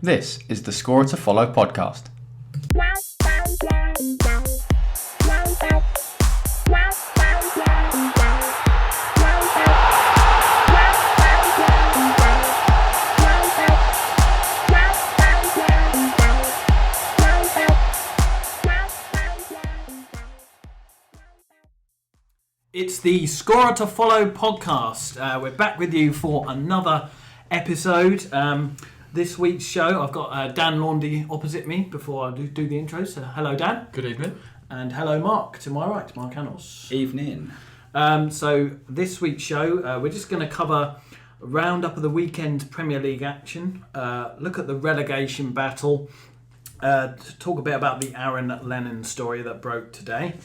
This is the Scorer to Follow podcast. It's the Scorer to Follow podcast. We're back with you for another episode. This week's show, I've got Dan Laundy opposite me before I do the intro. So, hello, Dan. Good evening. And hello, Mark, to my right, Mark Annals. Evening. So, this week's show, we're just going to cover a roundup of the weekend Premier League action, look at the relegation battle, talk a bit about the Aaron Lennon story that broke today.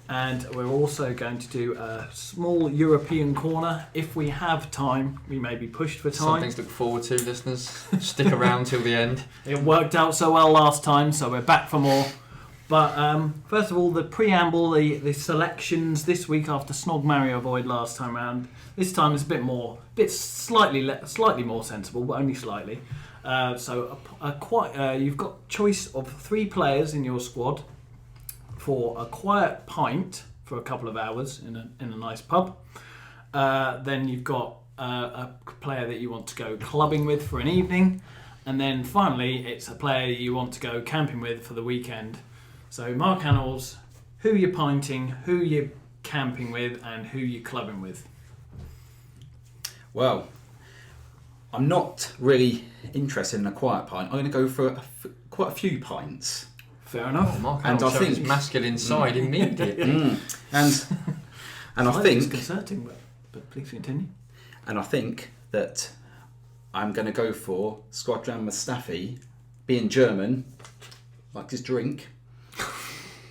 And we're also going to do a small European corner. If we have time, we may be pushed for time. Some things to look forward to, listeners. Stick around till the end. It worked out so well last time, so we're back for more. But first of all, the preamble, the selections this week after Snog, Marry, Avoid last time round. This time is a bit slightly more sensible, but only slightly. You've got choice of 3 players in your squad for a quiet pint for a couple of hours in a nice pub. Then you've got a player that you want to go clubbing with for an evening. And then finally, it's a player you want to go camping with for the weekend. So Mark Annals, who you're pinting, who you're camping with, and who you're clubbing with. Well, I'm not really interested in a quiet pint. I'm going to go for quite a few pints. Fair enough. Mark And I showed his think- masculine side immediately. And I Slightly think disconcerting, but please continue. and I think that I'm going to go for Squadron Mustafi, being German, like his drink.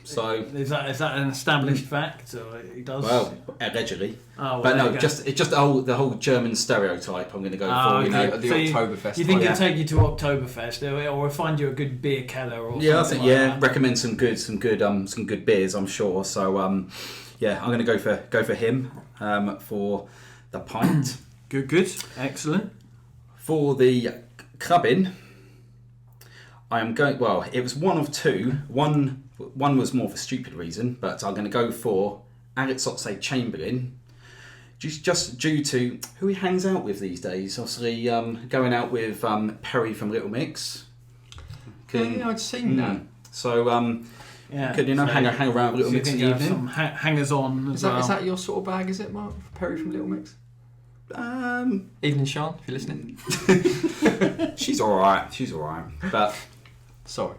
So, Is that an established fact? Or he does. well, allegedly. Oh, well, But there no, you go. it's just the whole German stereotype I'm going to go for. You okay. know. The So Oktoberfest You think type. it'll take you to Oktoberfest, or find you a good beer keller, or Yeah, I something think like that? recommend some good beers, I'm sure. So I'm going to go for him for the pint. Good, excellent. For the clubbing, I am going. Well, it was one of two. One was more for a stupid reason, but I'm going to go for Alex Oxlade-Chamberlain, just due to who he hangs out with these days. Obviously, going out with Perry from Little Mix. Yeah, I'd seen that. So Yeah. could hang around with Little so you Mix in think the you have evening. some hangers on as well. Is that your sort of bag, is it, Mark? Perry from Little Mix? Evening, Sean, if you're listening. She's all right. But Sorry.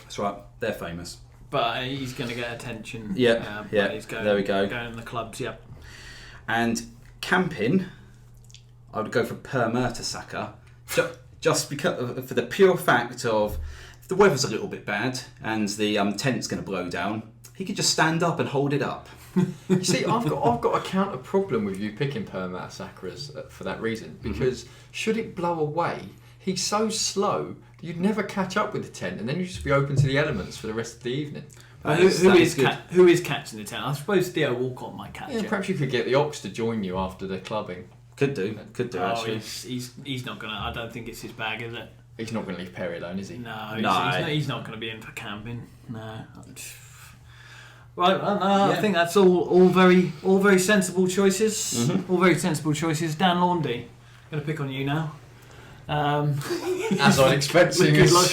that's right. They're famous. But he's going to get attention. Yeah, but he's going, there we go. Going in the clubs, yep. And camping, I would go for Per Mertesacker, just because for the pure fact of if the weather's a little bit bad and the tent's going to blow down, he could just stand up and hold it up. You see, I've got a counter problem with you picking Per Mertesacker for that reason, because should it blow away, he's so slow that you'd never catch up with the tent, and then you'd just be open to the elements for the rest of the evening. But That is good. who is catching the tent? I suppose Theo Walcott might catch Yeah, it. perhaps you could get the Ox to join you after the clubbing. Could do Oh, actually. he's not going to. I don't think it's his bag, is it? He's not going to leave Perry alone, is he? No, No. he's not going to be in for camping. No. Right, well, no, Yeah. I think that's all very sensible choices. All very sensible choices. Dan Laundy, going to pick on you now. As I'd expect, seeing Good as- luck.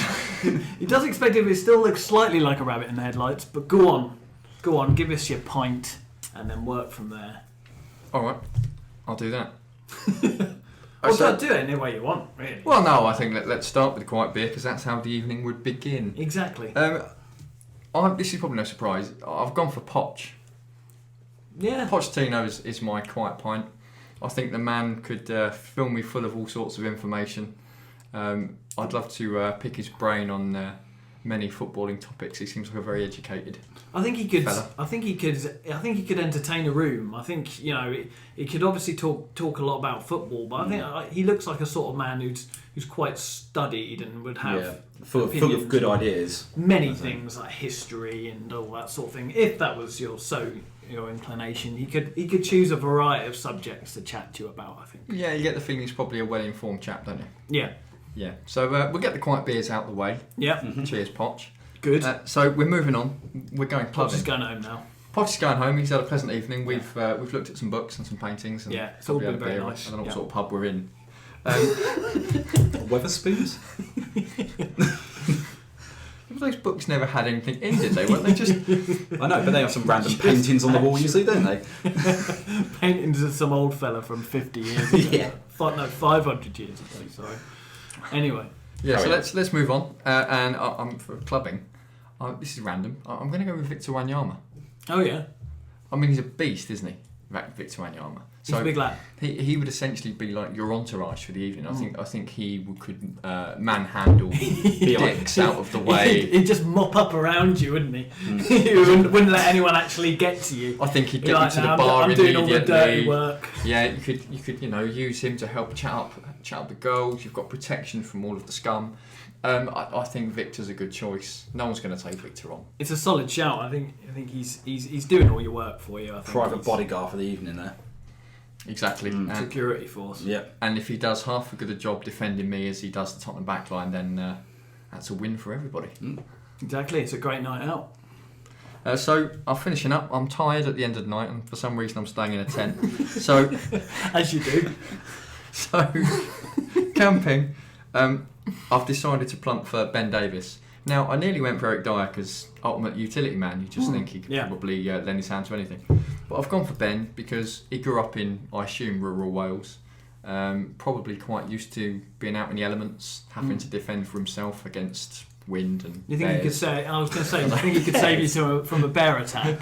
He does expect it, but it still looks slightly like a rabbit in the headlights. But go on, give us your pint, and then work from there. All right, I'll do that. Well, don't do it any way you want, really. Well, no, I think let's start with a quiet beer because that's how the evening would begin. Exactly. This is probably no surprise. I've gone for Poch. Yeah. Pochettino is my quiet pint. I think the man could fill me full of all sorts of information. I'd love to pick his brain on many footballing topics. He seems like a very educated. I think he could. Fella. I think he could entertain a room. I think he could obviously talk a lot about football, but I think he looks like a sort of man who's quite studied and would have full of good opinions on ideas. many things like history and all that sort of thing. If that was your inclination, he could choose a variety of subjects to chat to you about. I think. Yeah, you get the feeling he's probably a well-informed chap, don't you? Yeah. Yeah. So we'll get the quiet beers out of the way. Yep. Cheers, Poch. Good. So we're moving on. We're going Poch clubbing. is going home now. Poch is going home. He's had a pleasant evening. We've looked at some books and some paintings. And Yeah, it's all probably been had a very beer. nice. I don't know what Yeah. sort of pub we're in. Weatherspoons? Those books never had anything in, did they? Weren't they just... I know, but they have some random paintings on the wall, you see, don't they? Paintings of some old fella from 50 years ago. Yeah. 500 years ago, sorry. Anyway. Yeah, so Carry on. let's move on. And I'm for clubbing. This is random. I'm going to go with Victor Wanyama. Oh, yeah. I mean, he's a beast, isn't he? Victor Wanyama. He's a big lad. He would essentially be like your entourage for the evening. I think he could manhandle dicks out of the way. He'd just mop up around you, wouldn't he? He wouldn't let anyone actually get to you. I think he'd Be get like, you to "No, the bar I'm doing all immediately. the dirty work. Yeah, you could use him to help chat up the girls. You've got protection from all of the scum. I think Victor's a good choice. No one's going to take Victor on. It's a solid shout. I think he's doing all your work for you. I think Private he's bodyguard for the evening there. Exactly. security force. Yep. And if he does half as good a job defending me as he does the Tottenham backline, then that's a win for everybody. Exactly. It's a great night out. So I'm finishing up. I'm tired at the end of the night, and for some reason I'm staying in a tent. So As you do. camping. I've decided to plump for Ben Davis. Now, I nearly went for Eric Dyer because ultimate utility man. You just think he could Yeah. probably lend his hand to anything. But I've gone for Ben because he grew up in, I assume, rural Wales. Probably quite used to being out in the elements, having to defend for himself against wind and You think he could bears. say? I was going to say. You think he could save you from a bear attack?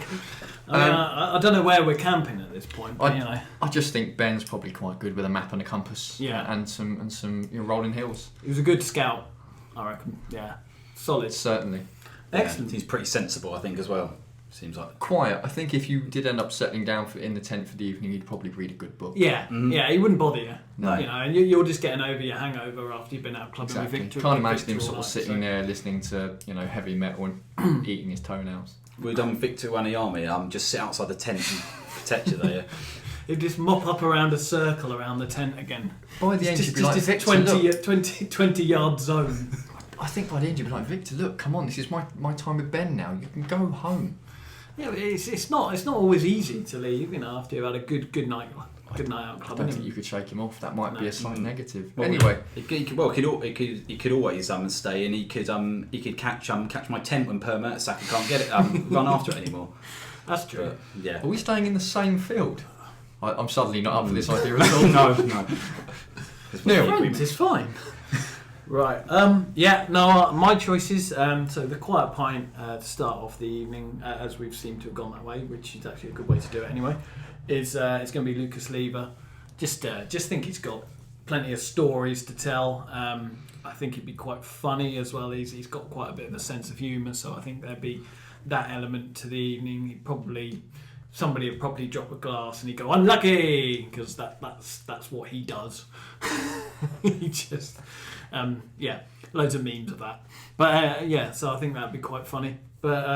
I mean, I don't know where we're camping at this point. But, I just think Ben's probably quite good with a map and a compass. Yeah. And some rolling hills. he was a good scout. I reckon. Yeah. Solid. Certainly. Excellent. Yeah, he's pretty sensible, I think, as well. Seems like. Quiet. I think if you did end up settling down in the tent for the evening, you'd probably read a good book. Yeah, yeah, he wouldn't bother you. No. You know, and you're just getting over your hangover after you've been out clubbing Exactly. with Victor. Can't with imagine him Victor sort all of night, sitting so- there listening to heavy metal and eating his toenails. We've done Victor Wanyama. Just sit outside the tent and protect you there. He'd just mop up around a circle around the tent again. By the end, Just, you'd be like, just Victor, 20, look. 20 yard zone. I think by the end you'd be like, Victor, look, come on, this is my time with Ben now. You can go home. Yeah, but it's not always easy to leave. You know, after you've had a good night out I don't clubbing. think you could shake him off. That might be a slight negative. Well, Anyway, he could always stay, and he could catch my tent when Per Mertesacker can't get it run after it anymore. That's true. But, yeah. are we staying in the same field? I'm suddenly not up for this idea at all. no. Neil. Friends is fine. Right. My choices. So the Quiet Pint to start off the evening, as we've seemed to have gone that way, which is actually a good way to do it anyway. Is it's going to be Lucas Lever. Just think he's got plenty of stories to tell. I think he'd be quite funny as well. He's got quite a bit of a sense of humour, so I think there'd be that element to the evening. Somebody would probably drop a glass and he'd go unlucky because that's what he does. He just loads of memes of that. But so I think that'd be quite funny. But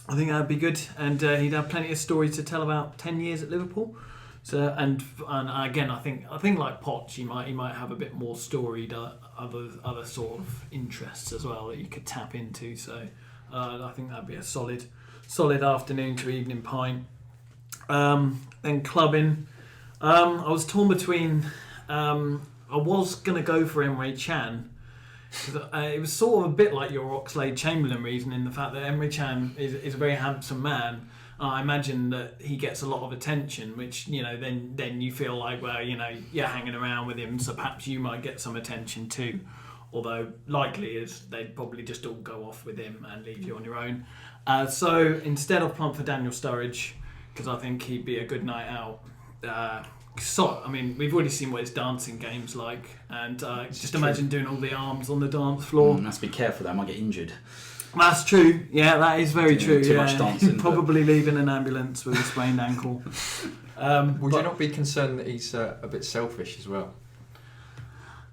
I think that'd be good, and he'd have plenty of stories to tell about 10 years at Liverpool. So and again, I think like Poch, he might have a bit more storied other sort of interests as well that you could tap into. So I think that'd be a solid afternoon to evening pint. Then clubbing. I was torn between. I was gonna go for Emre Can. It was sort of a bit like your Oxlade-Chamberlain reason in the fact that Emre Can is a very handsome man. I imagine that he gets a lot of attention, which then you feel like, well, you're hanging around with him, so perhaps you might get some attention too. Although likely is they'd probably just all go off with him and leave you on your own. So instead I've plumped for Daniel Sturridge because I think he'd be a good night out. We've already seen what his dancing game's like, and just imagine doing all the arms on the dance floor. Let's be careful, they might get injured. That's true. Yeah, that is very true. Too much dancing, Probably leaving an ambulance with a sprained ankle. Would you not be concerned that he's a bit selfish as well?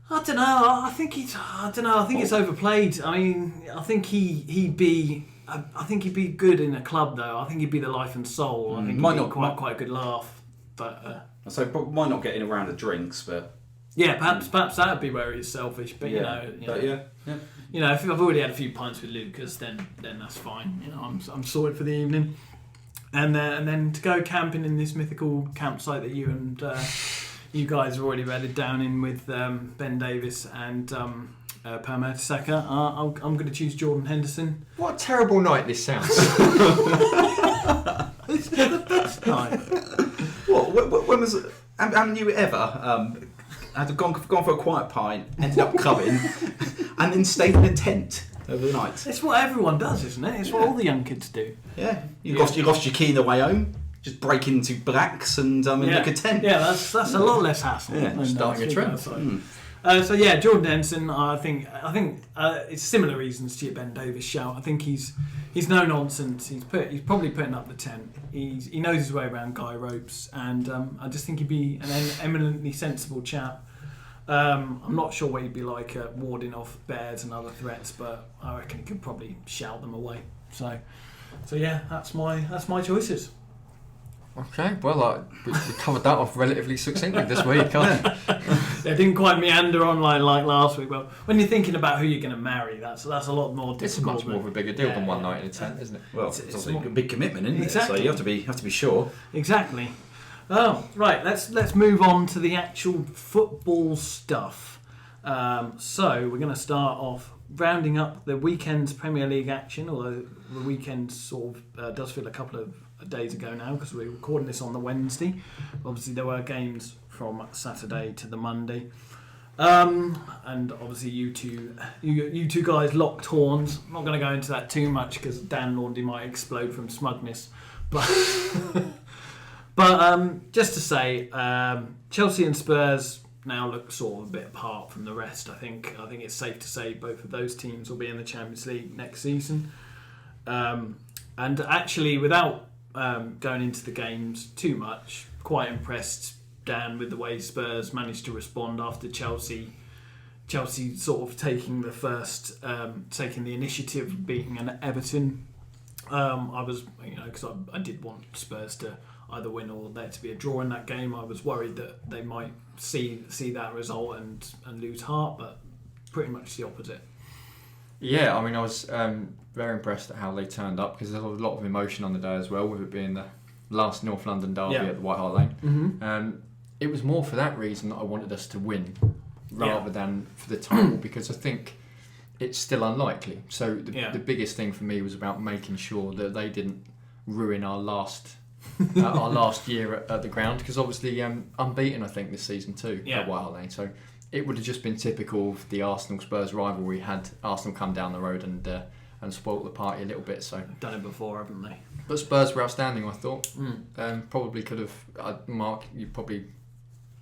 I don't know. I think it's overplayed. I mean, I think he'd be good in a club though. I think he'd be the life and soul. I think he'd be quite a good laugh. But So might not get in a round of drinks, but Yeah, perhaps that would be where he's selfish. But you know, if I've already had a few pints with Lucas, then that's fine. You know, I'm sorted for the evening. And then to go camping in this mythical campsite that you and you guys have already bedded down in with Ben Davis and Per Mertesacker, I'm going to choose Jordan Henderson. What a terrible night this sounds. It's the best night. When was it? Haven't you ever had gone for a quiet pint, ended up clubbing, and then stayed in a tent over the night? It's what everyone does, isn't it? It's what all the young kids do. Yeah, you lost your key on the way home. Just break into blacks and make a tent. Yeah, that's a lot less hassle. Yeah, than starting a trend. So yeah, Jordan Henderson. I think it's similar reasons to your Ben Davis shout. I think he's no nonsense. He's probably putting up the tent. He knows his way around guy ropes, and I just think he'd be an eminently sensible chap. I'm not sure what he'd be like at warding off bears and other threats, but I reckon he could probably shout them away. So yeah, that's my choices. Okay, well, we covered that off relatively succinctly this week, can't we? They didn't quite meander online like last week. Well, when you're thinking about who you're going to marry, that's a lot more difficult. It's much more of a bigger deal than one night in a tent, isn't it? Well, it's obviously a big commitment, isn't Exactly. it? So you have to be sure. Exactly. Oh, right. Let's move on to the actual football stuff. So we're going to start off rounding up the weekend's Premier League action, although the weekend sort of does feel a couple of days ago now because we're recording this on the Wednesday. Obviously, there were games from Saturday to the Monday, and obviously you two guys locked horns. I'm not going to go into that too much because Dan Laundy might explode from smugness, but just to say, Chelsea and Spurs now look sort of a bit apart from the rest. I think it's safe to say both of those teams will be in the Champions League next season, and actually without going into the games too much, quite impressed, Dan, with the way Spurs managed to respond after Chelsea sort of taking the initiative, beating an Everton. I was, because I did want Spurs to either win or there to be a draw in that game. I was worried that they might see that result and lose heart, but pretty much the opposite. Yeah, I mean, I was very impressed at how they turned up because there was a lot of emotion on the day as well, with it being the last North London derby at the White Hart Lane. Mm-hmm. It was more for that reason that I wanted us to win rather than for the title because I think it's still unlikely. So the biggest thing for me was about making sure that they didn't ruin our last year at the ground because obviously unbeaten I think this season too at White Hart Lane. So it would have just been typical of the Arsenal-Spurs rivalry had Arsenal come down the road and spoilt the party a little bit. So done it before, haven't they? But Spurs were outstanding, I thought. Probably could have, Mark, you probably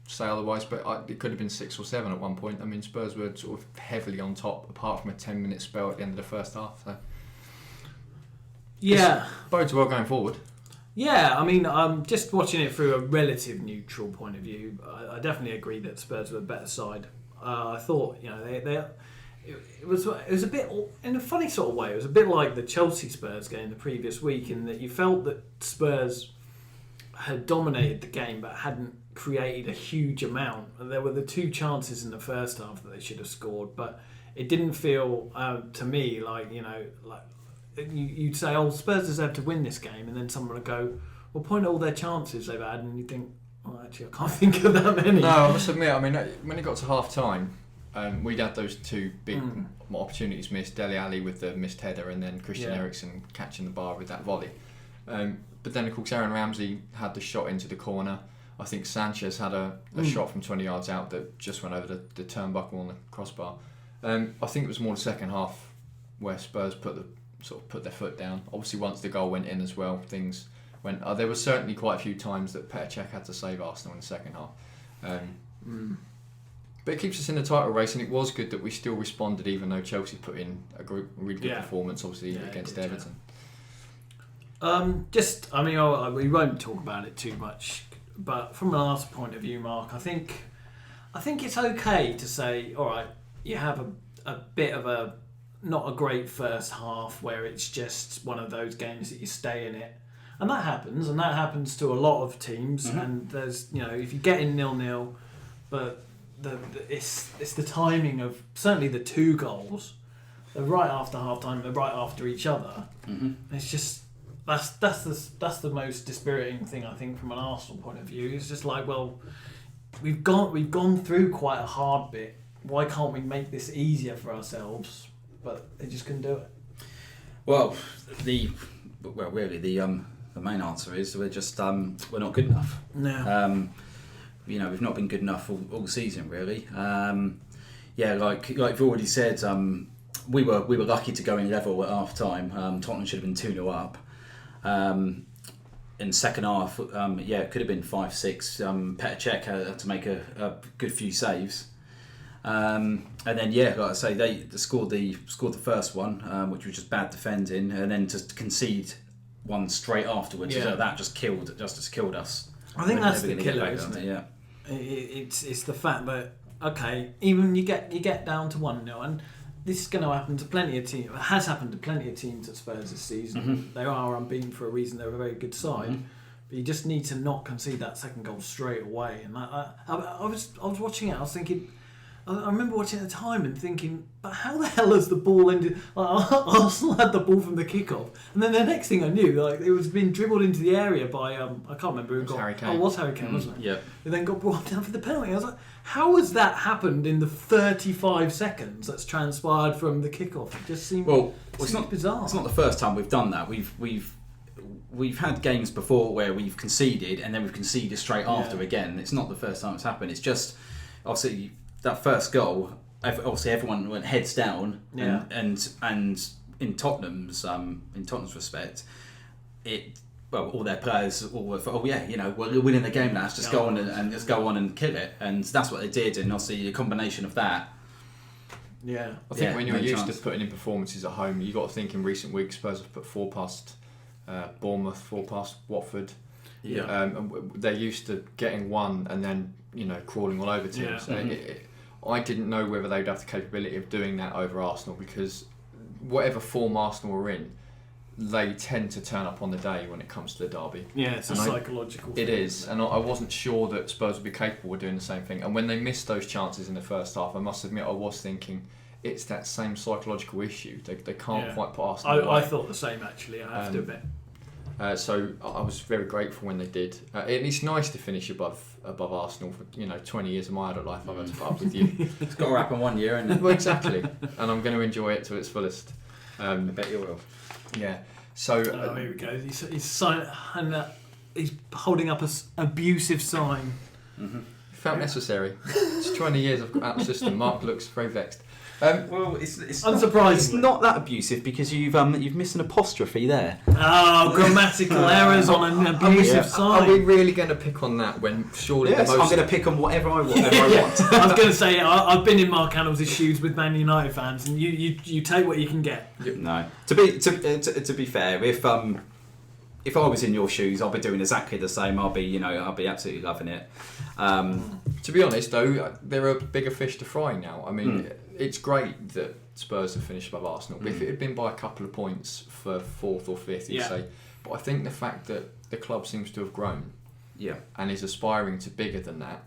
say otherwise, but it could have been 6 or 7 at one point. I mean, Spurs were sort of heavily on top, apart from a 10-minute spell at the end of the first half. So. Yeah. It bodes well going forward. Yeah, I mean, just watching it through a relative neutral point of view, I definitely agree that Spurs were the better side. I thought, it was a bit, in a funny sort of way, it was a bit like the Chelsea Spurs game the previous week in that you felt that Spurs had dominated the game but hadn't created a huge amount. There were the 2 chances in the first half that they should have scored, but it didn't feel to me like you'd say, oh, Spurs deserve to win this game, and then someone would go, well, point at all their chances they've had, and you think, well, actually, I can't think of that many. No, I must admit, I mean, when it got to half time, we'd had those 2 big opportunities missed, Dele Alli with the missed header, and then Christian Eriksen catching the bar with that volley. But then, of course, Aaron Ramsey had the shot into the corner. I think Sanchez had a shot from 20 yards out that just went over the turnbuckle on the crossbar. I think it was more the second half where Spurs put their foot down. Obviously, once the goal went in as well, things went. There were certainly quite a few times that Petr Cech had to save Arsenal in the second half. But it keeps us in the title race, and it was good that we still responded, even though Chelsea put in a really good performance, obviously against Everton. We won't talk about it too much, but from an Arsenal point of view, Mark, I think it's okay to say, all right, you have a bit of a not a great first half where it's just one of those games that you stay in it, and that happens to a lot of teams. And there's if you get in 0-0, but it's the timing of certainly the 2 goals. They're right after half time. They're right after each other. Mm-hmm. It's just that's the most dispiriting thing, I think, from an Arsenal point of view. It's just like, well, we've gone through quite a hard bit. Why can't we make this easier for ourselves? But they just couldn't do it. Well, really the main answer is we're not good enough. No. We've not been good enough all season, really. Like you've already said, we were lucky to go in level at half time. Tottenham should have been 2-0 up. In the second half, it could have been 5-6. Petr Cech had to make a good few saves. And then, like I say, they scored the first one, which was just bad defending, and then to concede one straight afterwards. Yeah. That just killed us. I think that's Never the gonna get killer, back isn't up. it? Yeah. It's the fact that, okay, even you get down to 1-0, and this is going to happen to plenty of teams. It has happened to plenty of teams at Spurs this season. Mm-hmm. They are unbeaten for a reason. They're a very good side. Mm-hmm. But you just need to not concede that second goal straight away. And I was watching it. I was thinking, I remember watching it at the time and thinking, but how the hell has the ball ended? Like, Arsenal had the ball from the kickoff, and then the next thing I knew, like, it was being dribbled into the area by I can't remember who got. Harry Kane. Oh, it was Harry Kane, wasn't it? Yeah. It then got brought down for the penalty. I was like, how has that happened in the 35 seconds that's transpired from the kickoff? It just seemed it's not bizarre. It's not the first time we've done that. We've had games before where we've conceded and then we've conceded straight after again. It's not the first time it's happened. It's just obviously that first goal. Obviously, everyone went heads down, and in Tottenham's respect, all their players all were we're winning the game now. Let's just go on and just go on and kill it, and that's what they did. And obviously, a combination of that. Yeah, I think when you're used chance. to putting in performances at home, you got to think in recent weeks Spurs have put 4 past Bournemouth, 4 past Watford. Yeah. And they're used to getting one and then crawling all over teams. Yeah. I didn't know whether they'd have the capability of doing that over Arsenal, because whatever form Arsenal are in, they tend to turn up on the day when it comes to the derby. yeah, it's a psychological thing. It is, and I wasn't sure that Spurs would be capable of doing the same thing. And when they missed those chances in the first half, I must admit I was thinking it's that same psychological issue. They can't quite put Arsenal away. I thought the same, actually, I have to admit. So I was very grateful when they did. And it's nice to finish above Arsenal for 20 years of my adult life. I've had to put up with you. It's got to happen one year, and Well, exactly. And I'm going to enjoy it to its fullest. I bet you will. Yeah. So Here we go. He's holding up an abusive sign. felt necessary. It's 20 years I've got out of the system. Mark looks very vexed. Well, it's Unsurprisingly. It's not that abusive because you've missed an apostrophe there. Oh, grammatical errors on an abusive sign. Are we really going to pick on that when surely Yes, the most... I'm going to pick on whatever I want. I want. I was going to say, I've been in Mark Hannell's shoes with Man United fans, and you take what you can get. No. To be fair, if I was in your shoes, I'll be doing exactly the same. I'll be absolutely loving it. To be honest, though, there are bigger fish to fry now. I mean, it's great that Spurs have finished above Arsenal. But if it had been by a couple of points for 4th or 5th, you'd say. But I think the fact that the club seems to have grown, and is aspiring to bigger than that,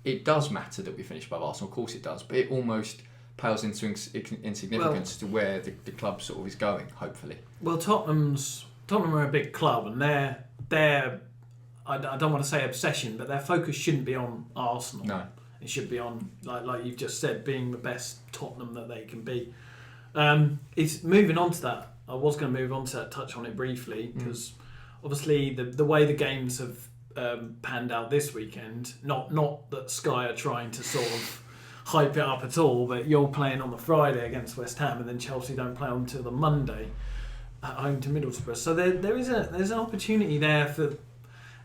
it does matter that we finish above Arsenal. Of course, it does. But it almost pales into insignificance to where the club sort of is going. Hopefully. Well, Tottenham are a big club, and their I don't want to say obsession, but their focus shouldn't be on Arsenal. No. It should be on, like you've just said, being the best Tottenham that they can be. It's moving on to that. I was going to move on to that, touch on it briefly, because obviously the way the games have panned out this weekend, not that Sky are trying to sort of hype it up at all, but you're playing on the Friday against West Ham, and then Chelsea don't play until the Monday at home to Middlesbrough. So there's an opportunity there for.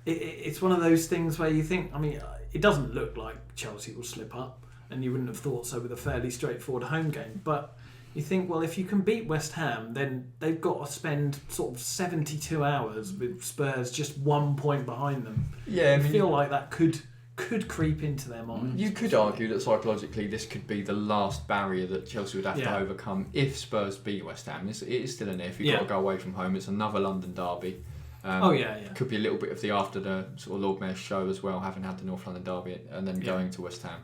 It's one of those things where you think, I mean, it doesn't look like Chelsea will slip up, and you wouldn't have thought so with a fairly straightforward home game. But you think, well, if you can beat West Ham, then they've got to spend sort of 72 hours with Spurs just 1 point behind them. Yeah, I feel like that could creep into their minds. You could argue that psychologically this could be the last barrier that Chelsea would have to overcome if Spurs beat West Ham. It is still an if. You've got to go away from home. It's another London derby. Could be a little bit of the after the sort of Lord Mayor's show as well, having had the North London derby and then going to West Ham.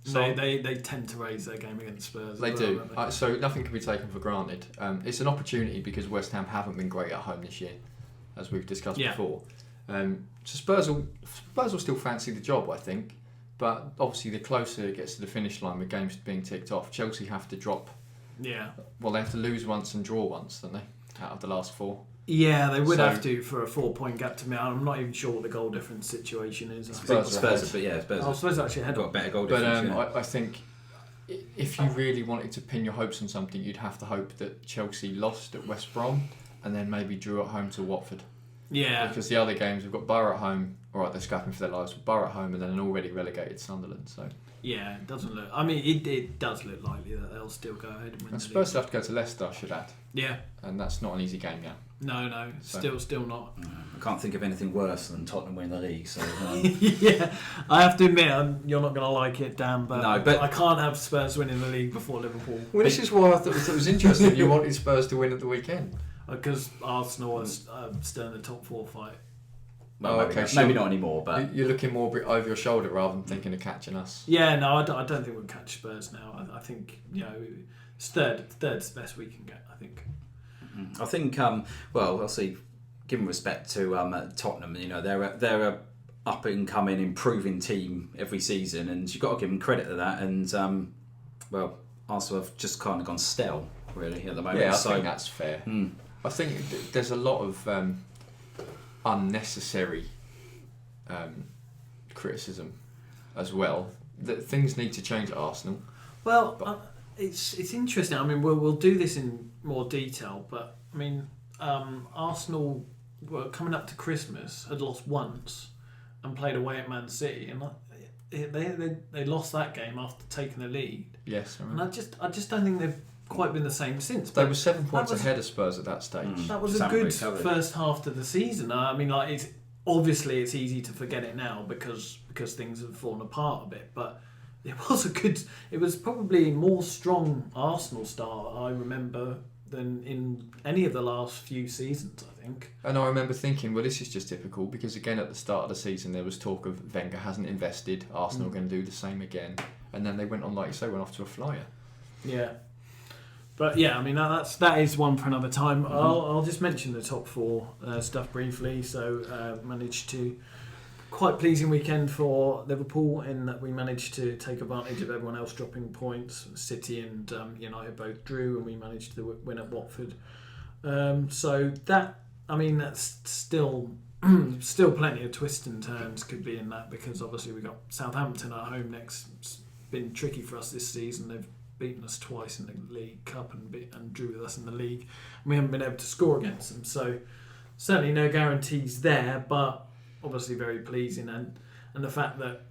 So They tend to raise their game against Spurs. they as well, do. don't they? So nothing can be taken for granted. It's an opportunity because West Ham haven't been great at home this year, as we've discussed before. So Spurs will still fancy the job, I think. But obviously, the closer it gets to the finish line with games being ticked off, Chelsea have to drop. Yeah. Well, they have to lose once and draw once, don't they? Out of the last 4. Yeah, they would So- have to for a 4-point gap to me. I'm not even sure what the goal difference situation is. Spurs are Spurs, ahead. but yeah, Spurs Oh, Spurs actually have ahead. got a better goal But difference. yeah. I think if you really wanted to pin your hopes on something, you'd have to hope that Chelsea lost at West Brom and then maybe drew at home to Watford. Yeah. Because the other games, we've got Borough at home. All right, they're scrapping for their lives. With Borough at home and then an already relegated Sunderland. So Yeah, it doesn't look. I mean, it does look likely that they'll still go ahead and win. and the Spurs league. still have to go to Leicester, I should add, Yeah. and that's not an easy game now. No, So- still not. I can't think of anything worse than Tottenham winning the league. So Yeah, I have to admit, you're not going to like it, Dan, but, No, but- I can't have Spurs winning the league before Liverpool Well, this is why I thought it was interesting. You wanted Spurs to win at the weekend. because Arsenal are still in the top 4 fight. well, Oh, maybe, okay, not, so- maybe not anymore. But You're looking more over your shoulder rather than thinking of catching us. Yeah, no, I don't think we'll catch Spurs now. I think it's third's the best we can get. I think. I think, well, I'll see. Given respect to Tottenham, they're a up and coming, improving team every season, and you've got to give them credit to that. And well, Arsenal have just kind of gone stale, really, at the moment. Yeah, I so, think that's fair. I think there's a lot of unnecessary criticism as well. That things need to change at Arsenal. Well, it's interesting. I mean, we'll do this in more detail, but I mean, Arsenal were coming up to Christmas, had lost once, and played away at Man City, and they lost that game after taking the lead. Yes, I And remember. I just don't think they've quite been the same since. They But were 7 points was- ahead of Spurs at that stage. that was a Sam good recovered. first half to the season. I mean, like it's obviously it's easy to forget it now because things have fallen apart a bit, but. It was it was probably a more strong Arsenal start I remember than in any of the last few seasons, I think. And I remember thinking, well, this is just typical because again at the start of the season there was talk of Wenger hasn't invested, Arsenal are going to do the same again, and then they went on, like you say, went off to a flyer. Yeah. But yeah, I mean that is one for another time. I'll just mention the top 4 stuff briefly. So managed to quite pleasing weekend for Liverpool in that we managed to take advantage of everyone else dropping points. City and United both drew, and we managed to win at Watford. So that, I mean, that's still plenty of twists and turns could be in that because obviously we got Southampton at home next. It's been tricky for us this season. They've beaten us twice in the League Cup and drew with us in the league. And we haven't been able to score against them. So certainly no guarantees there, but obviously very pleasing, and the fact that,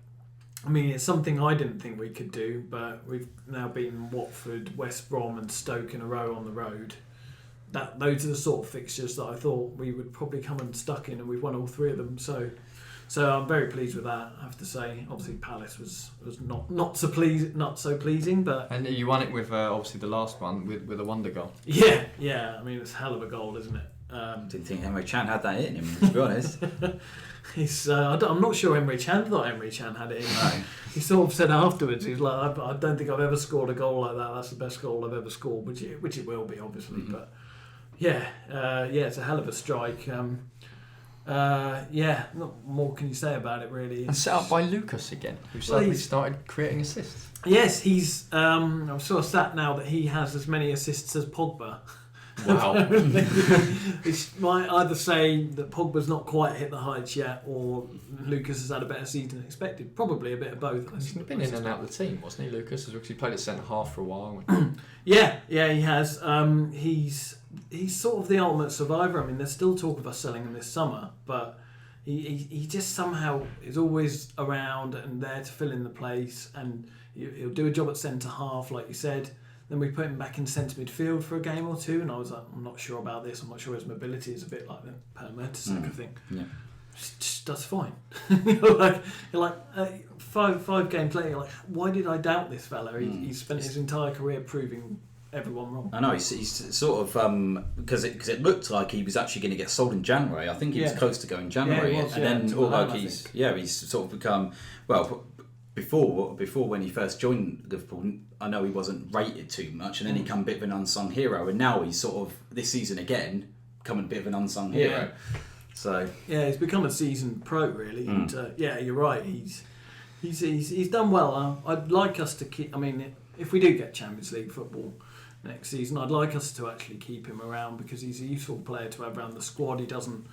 I mean, it's something I didn't think we could do, but we've now beaten Watford, West Brom and Stoke in a row on the road. Those are the sort of fixtures that I thought we would probably come unstuck in, and we've won all 3 of them. So I'm very pleased with that, I have to say. Obviously Palace was not so pleasing, but And you won it with obviously the last one with a wonder goal. yeah. I mean, it's a hell of a goal, isn't it? didn't think Emre Can had that in him, to be honest. I'm not sure Emre Can thought Emre Can had it in. No. He sort of said afterwards, he's like, I don't think I've ever scored a goal like that. That's the best goal I've ever scored, which it will be, obviously. But yeah, it's a hell of a strike. Not more can you say about it, really. And set up by Lucas again, who suddenly started creating assists. Yes, he's. I'm sort of sat now that he has as many assists as Pogba. Wow. Which might either say that Pogba's not quite hit the heights yet, or Lucas has had a better season than expected. Probably a bit of both. He's been in and out of the team, wasn't he, Lucas? He played at centre half for a while. Yeah, he has. He's sort of the ultimate survivor. I mean, there's still talk of us selling him this summer, but he just somehow is always around and there to fill in the place, and he'll do a job at centre half, like you said. Then we put him back in centre midfield for a game or two, and I was like, I'm not sure about this. I'm not sure his mobility is a bit like the Per Mertesacker thing. Yeah. Just does fine. you're like 5 games later, you're like, why did I doubt this fella? He spent his entire career proving everyone wrong. I know, he's sort of because it looked like he was actually going to get sold in January. I think he was close to going January, Yeah, he was, and then to although Milan, I he's sort of become before when he first joined Liverpool, I know he wasn't rated too much, and then he become a bit of an unsung hero, and now he's sort of this season again becoming a bit of an unsung hero. So yeah, he's become a seasoned pro really, and yeah, you're right. He's done well. I'd like us to keep. I mean, if we do get Champions League football next season, I'd like us to actually keep him around because he's a useful player to have around the squad. He doesn't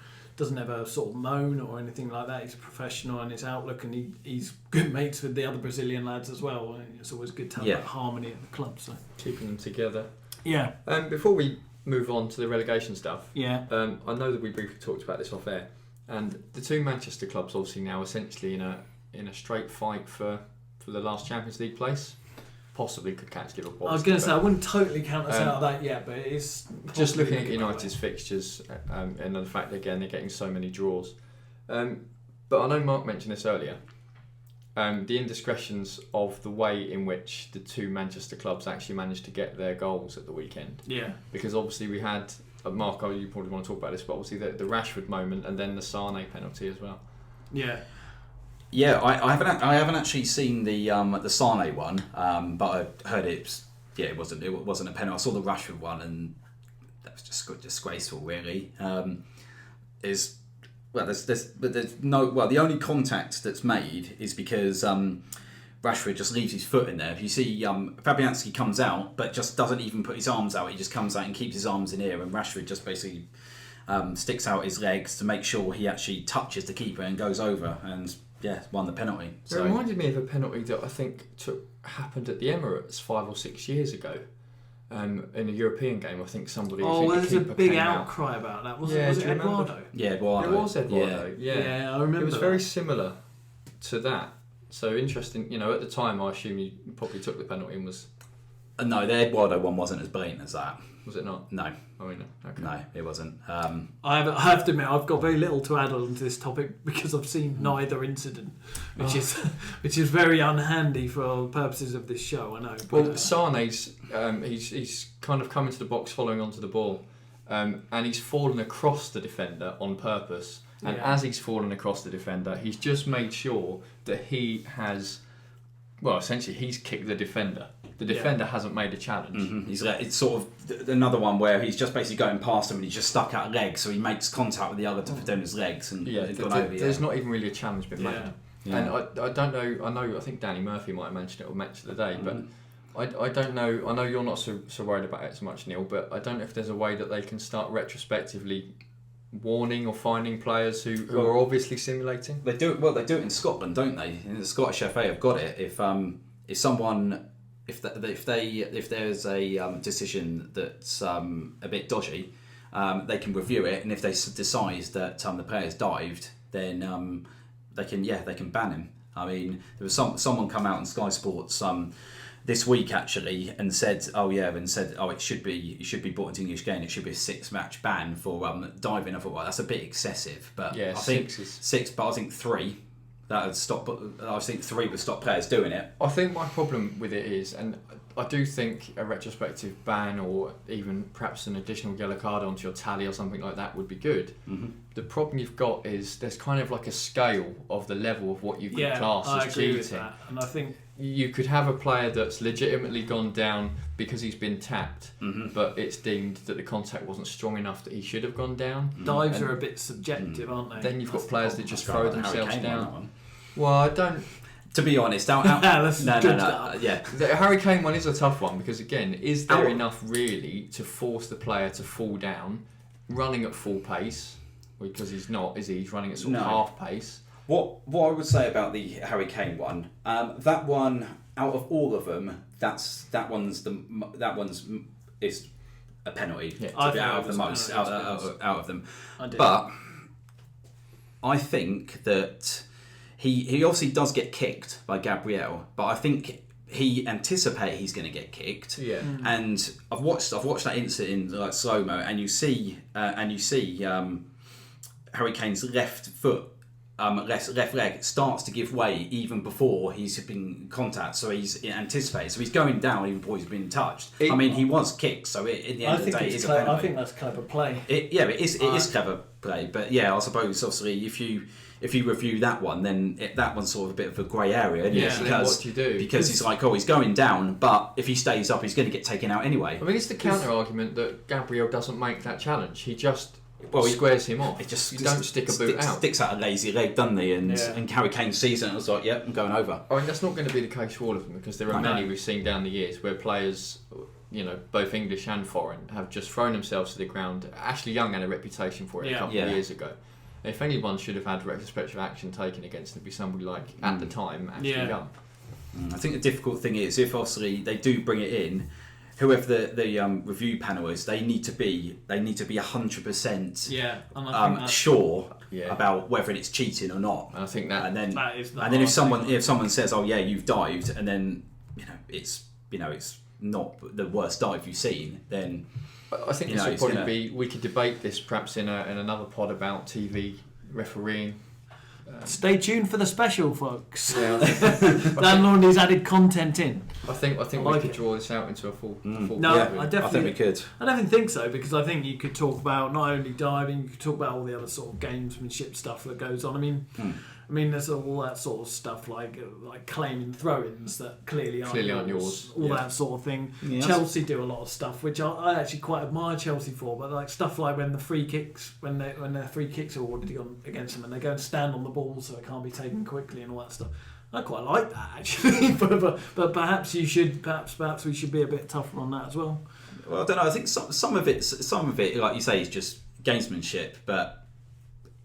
ever sort of moan or anything like that. He's professional in his outlook, and he's good mates with the other Brazilian lads as well. And it's always good to have that harmony at the club. So keeping them together. Yeah. Before we move on to the relegation stuff, yeah. I know that we briefly talked about this off air, and the two Manchester clubs obviously now essentially in a straight fight for the last Champions League place. Possibly could catch Liverpool. I was going to say I wouldn't totally count us out of that yet, but it is just looking at United's fixtures and the fact again they're getting so many draws. But I know Mark mentioned this earlier. The indiscretions of the way in which the two Manchester clubs actually managed to get their goals at the weekend. Yeah. Because obviously we had Mark. You probably want to talk about this, but obviously the Rashford moment and then the Sane penalty as well. Yeah. Yeah, I haven't actually seen the Sane one, but I heard it wasn't a penalty. I saw the Rashford one, and that was just disgraceful, really. There's the only contact that's made is because Rashford just leaves his foot in there. If you see Fabianski comes out, but just doesn't even put his arms out. He just comes out and keeps his arms in here, and Rashford just basically sticks out his legs to make sure he actually touches the keeper and goes over and. Yeah, won the penalty. So. It reminded me of a penalty that I think happened at the Emirates 5 or 6 years ago. In a European game, I think somebody. Oh, there's a big outcry about that. Was it Eduardo? Yeah, Eduardo. It was Eduardo. Yeah, I remember. It was very similar to that. So interesting. At the time, I assume you probably took the penalty and was. No, the Eduardo one wasn't as blatant as that. Was it not? No. I mean, okay. No, it wasn't. I have to admit, I've got very little to add on to this topic because I've seen neither incident, which is very unhandy for purposes of this show. I know. But, well, Sane's he's kind of come into the box following onto the ball, and he's fallen across the defender on purpose. And as he's fallen across the defender, he's just made sure that he has. Well, essentially, he's kicked the defender. The defender hasn't made a challenge. Mm-hmm. It's sort of another one where he's just basically going past him and he's just stuck out legs, so he makes contact with the other defender's legs and gone over. There's not even really a challenge been made. Yeah. And I don't know. I think Danny Murphy might have mentioned it or Match of the Day, but I don't know. I know you're not so worried about it so much, Neil, but I don't know if there's a way that they can start retrospectively warning or finding players who are obviously simulating. They do it. Well, they do it in Scotland, don't they? In the Scottish FA have got it. If there's a decision that's a bit dodgy, they can review it, and if they decide that the player's dived, then they can ban him. I mean, there was someone come out on Sky Sports this week actually and said, it should be brought into English game. It should be a 6-match ban for diving. I thought, well, that's a bit excessive, but I think 6, but I think 3. That would stop. I think 3 would stop players doing it. I think my problem with it is, and I do think a retrospective ban or even perhaps an additional yellow card onto your tally or something like that would be good. Mm-hmm. The problem you've got is there's kind of like a scale of the level of what you could class as cheating. With that. And I think you could have a player that's legitimately gone down because he's been tapped, but it's deemed that the contact wasn't strong enough that he should have gone down. Dives are a bit subjective, aren't they? Then you've got players that just throw themselves down. Well, I don't. To be honest, no. Yeah, the Harry Kane one is a tough one because again, is there enough really to force the player to fall down, running at full pace? Because he's not, is he? He's running at sort of half pace. What I would say about the Harry Kane one, that one out of all of them, that one's is a penalty out of the most out of them. But I think that he obviously does get kicked by Gabriel, but I think he anticipates he's going to get kicked. Yeah. And I've watched that incident in like slow mo, and you see Harry Kane's left foot. Left leg starts to give way even before he's been contact, so he's anticipated. So he's going down even before he's been touched. He was kicked, so in the end of the day, it's a penalty. I think that's clever play. It is clever play, but yeah, I suppose obviously if if you review that one, then that one's sort of a bit of a grey area, isn't it? Yeah. So then what do you do? Because he's like, he's going down, but if he stays up, he's going to get taken out anyway. I mean, it's the counter argument that Gabriel doesn't make that challenge. He just He squares him off. It just you don't stick a boot out. Sticks out a lazy leg, doesn't he? And Harry Kane sees it and was like, "Yep, I'm going over." I mean, that's not going to be the case for all of them, because there are many we've seen down the years where players, both English and foreign, have just thrown themselves to the ground. Ashley Young had a reputation for it a couple of years ago. If anyone should have had retrospective action taken against them, it'd be somebody like, at the time, Ashley Young. I think the difficult thing is, if obviously they do bring it in, whoever the review panel is, they need to be 100% sure about whether it's cheating or not. And I think that, and then that is the if someone says, "Oh yeah, you've dived," and then it's not the worst dive you've seen, then I think this would probably be. We could debate this perhaps in another pod about TV refereeing. Stay tuned for the special, folks. Yeah, Dan Laundy's added content in. I think we could draw this out into a full. No, review. I definitely think we could. I don't think so, because I think you could talk about not only diving, you could talk about all the other sort of gamesmanship stuff that goes on. I mean, there's all that sort of stuff like claiming throw-ins that clearly aren't yours. All that sort of thing. Yeah. Chelsea do a lot of stuff, which I actually quite admire Chelsea for. But like stuff like when their free kicks are awarded against them, and they go and stand on the ball so it can't be taken quickly and all that stuff. I quite like that actually, but perhaps we should be a bit tougher on that as well. Well, I don't know. I think some of it, like you say, is just gamesmanship, but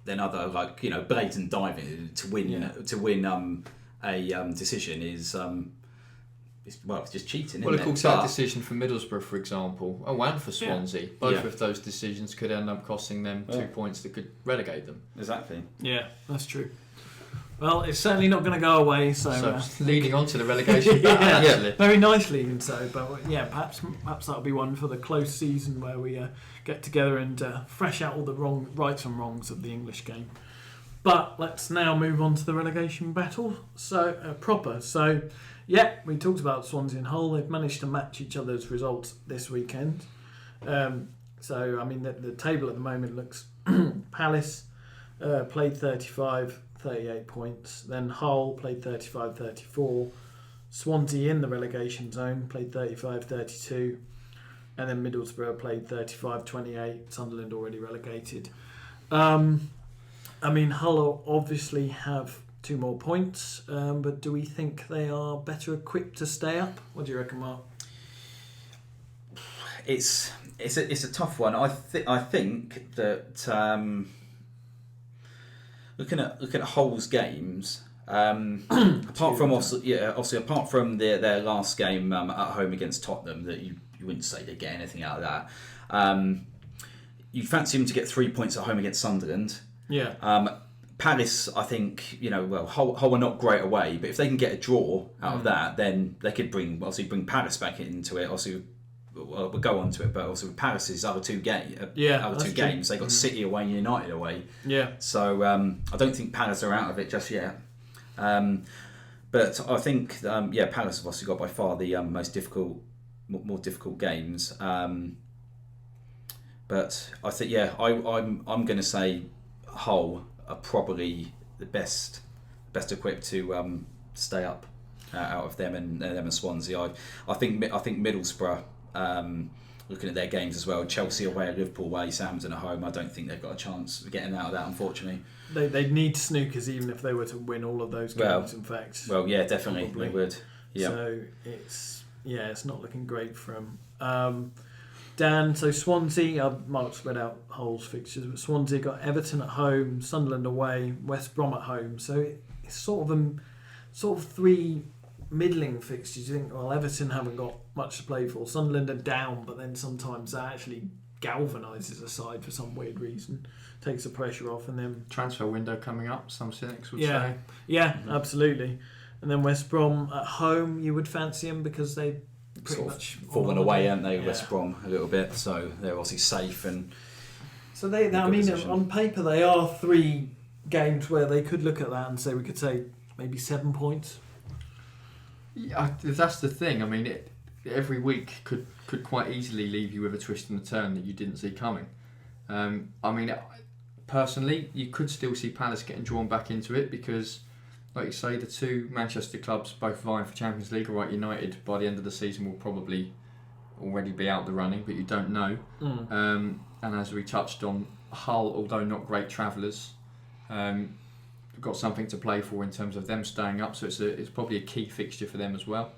then other blatant diving to win a decision is it's just cheating. Well, isn't of course, it? that decision for Middlesbrough, for example, and for Swansea, both of those decisions could end up costing them 2 points that could relegate them. Exactly. Yeah, that's true. Well, it's certainly not going to go away. So leading on to the relegation battle, actually. Very nicely even so. But perhaps that'll be one for the close season where we get together and fresh out all the rights and wrongs of the English game. But let's now move on to the relegation battle. So proper. So we talked about Swansea and Hull. They've managed to match each other's results this weekend. So I mean the table at the moment looks Palace played 35. 38 points. Then Hull played 35-34. Swansea in the relegation zone played 35-32. And then Middlesbrough played 35-28. Sunderland already relegated. I mean, Hull obviously have 2 more points, but do we think they are better equipped to stay up? What do you reckon, Mark? It's a tough one. I think that. Looking at Hull's games, apart from their last game at home against Tottenham, that you wouldn't say they get anything out of that. You fancy them to get 3 points at home against Sunderland. Yeah. Palace, I think, Hull are not great away, but if they can get a draw out of that, then they could bring Palace back into it. Obviously, we'll go on to it, but also with Palace's other two games, they got City away and United away. Yeah. So I don't think Palace are out of it just yet. But I think Palace have obviously got by far the most difficult, more difficult games. But I think I'm going to say Hull are probably the best equipped to stay up out of them and Swansea. I think Middlesbrough. Looking at their games as well, Chelsea away, Liverpool away, Southampton at home, I don't think they've got a chance of getting out of that, unfortunately. They'd need snookers even if they were to win all of those games, in fact. Well, yeah, definitely, probably. They would. Yeah. So it's not looking great for them. Dan, so Swansea, Mark's read out Hull's fixtures, but Swansea got Everton at home, Sunderland away, West Brom at home. So it's sort of 3 middling fixtures. You think, well, Everton haven't got much to play for. Sunderland are down, but then sometimes that actually galvanises a side for some weird reason, takes the pressure off, and then transfer window coming up, some cynics would say. Yeah, absolutely. And then West Brom at home, you would fancy them because they pretty sort of much fallen away, aren't they? West Brom a little bit, so they're obviously safe and. So on paper they are 3 games where they could look at that and say we could say maybe 7 points. Yeah, that's the thing. I mean, every week could quite easily leave you with a twist and a turn that you didn't see coming. I mean, personally, you could still see Palace getting drawn back into it because, like you say, the two Manchester clubs both vying for Champions League. All right, United by the end of the season will probably already be out the running, but you don't know. And as we touched on, Hull, although not great travellers, got something to play for in terms of them staying up, so it's probably a key fixture for them as well.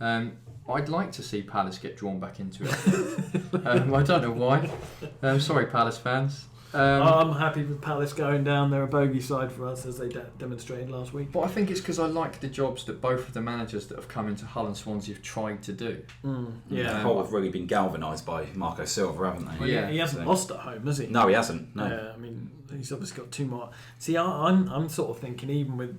I'd like to see Palace get drawn back into it. I don't know why. Sorry, Palace fans. I'm happy with Palace going down. They're a bogey side for us, as they demonstrated last week. But I think it's because I like the jobs that both of the managers that have come into Hull and Swansea have tried to do. Yeah. Hull have really been galvanised by Marco Silva, haven't they? Well, he hasn't lost at home, has he? No, he hasn't. No. Yeah, I mean, he's obviously got two more. See, I'm sort of thinking even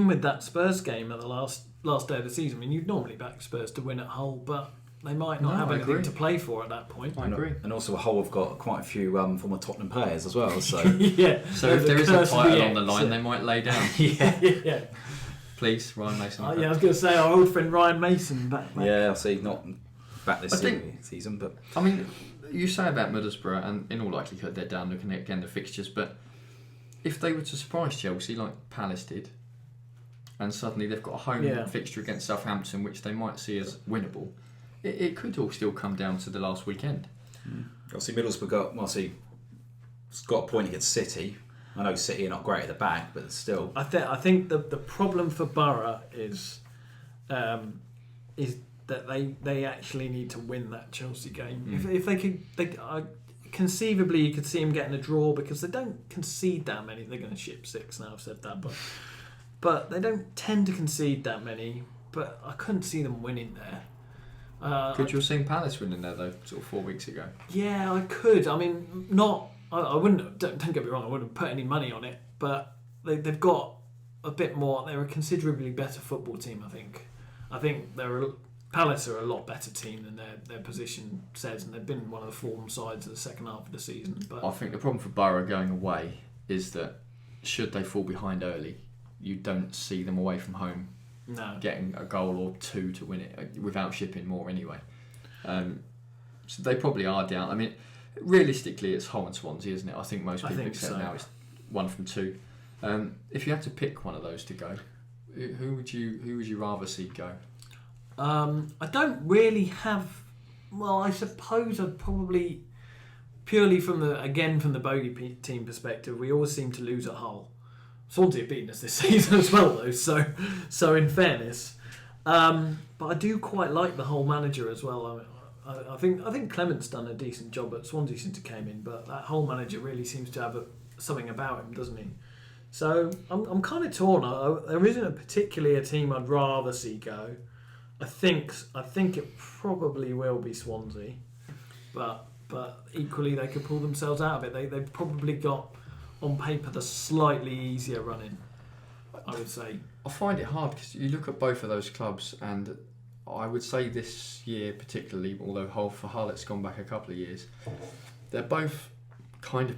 with that Spurs game at the last day of the season. I mean, you'd normally back Spurs to win at Hull, but they might not have anything to play for at that point. I agree. And also, Hull have got quite a few former Tottenham players as well. So yeah. So if there is a title on the line, they might lay down. yeah. Please, Ryan Mason. Yeah, I was going to say our old friend Ryan Mason back. Yeah, I'll see. Not back this season, but I mean, you say about Middlesbrough, and in all likelihood they're down looking at again the fixtures. But if they were to surprise Chelsea like Palace did, and suddenly they've got a home fixture against Southampton, which they might see as winnable, it could all still come down to the last weekend. Obviously Middlesbrough got a point against City. I know City are not great at the back, but still. I think the problem for Borough is that they actually need to win that Chelsea game. If they could, conceivably you could see them getting a draw because they don't concede that many. They're going to ship 6 now. I've said that, but they don't tend to concede that many. But I couldn't see them winning there. Could you have seen Palace winning there though, sort of 4 weeks ago? Yeah, I could. I mean, not. I wouldn't. Don't get me wrong. I wouldn't put any money on it. But they've got a bit more. They're a considerably better football team. I think Palace are a lot better team than their position says, and they've been one of the form sides of the second half of the season. But I think the problem for Borough going away is that should they fall behind early, you don't see them away from home getting a goal or two to win it without shipping more anyway. So they probably are down. I mean, realistically, it's Hull and Swansea, isn't it? I think most people accept now it's 1 from 2. If you had to pick one of those to go, who would you rather see go? I don't really have. Well, I suppose I'd probably purely from the bogey team perspective. We always seem to lose at Hull. Swansea have beaten us this season as well, though. So in fairness, but I do quite like the whole manager as well. I think Clement's done a decent job at Swansea since he came in, but that whole manager really seems to have something about him, doesn't he? So I'm kind of torn. There isn't particularly a team I'd rather see go. I think it probably will be Swansea, but equally they could pull themselves out of it. They've probably got on paper the slightly easier running, I would say. I find it hard because you look at both of those clubs, and I would say this year particularly, although for Hull it's gone back a couple of years, they're both kind of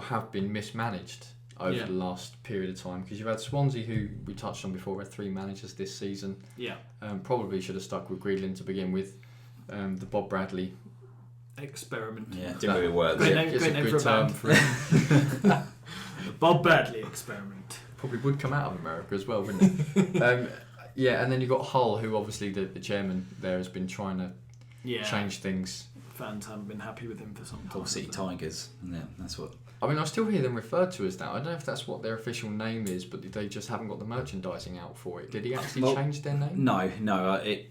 have been mismanaged over the last period of time, because you've had Swansea, who we touched on before, had 3 managers this season. Yeah. Probably should have stuck with Greenland to begin with. The Bob Bradley experiment. Yeah, didn't really work. Great name for a term for it. The Bob Bradley experiment. Probably would come out of America as well, wouldn't it? Yeah, and then you've got Hull, who obviously the chairman there has been trying to change things. Fans haven't been happy with him for some time. Hull City Tigers, yeah, that's what. I mean, I still hear them referred to as that. I don't know if that's what their official name is, but they just haven't got the merchandising out for it. Did he actually change their name? No. He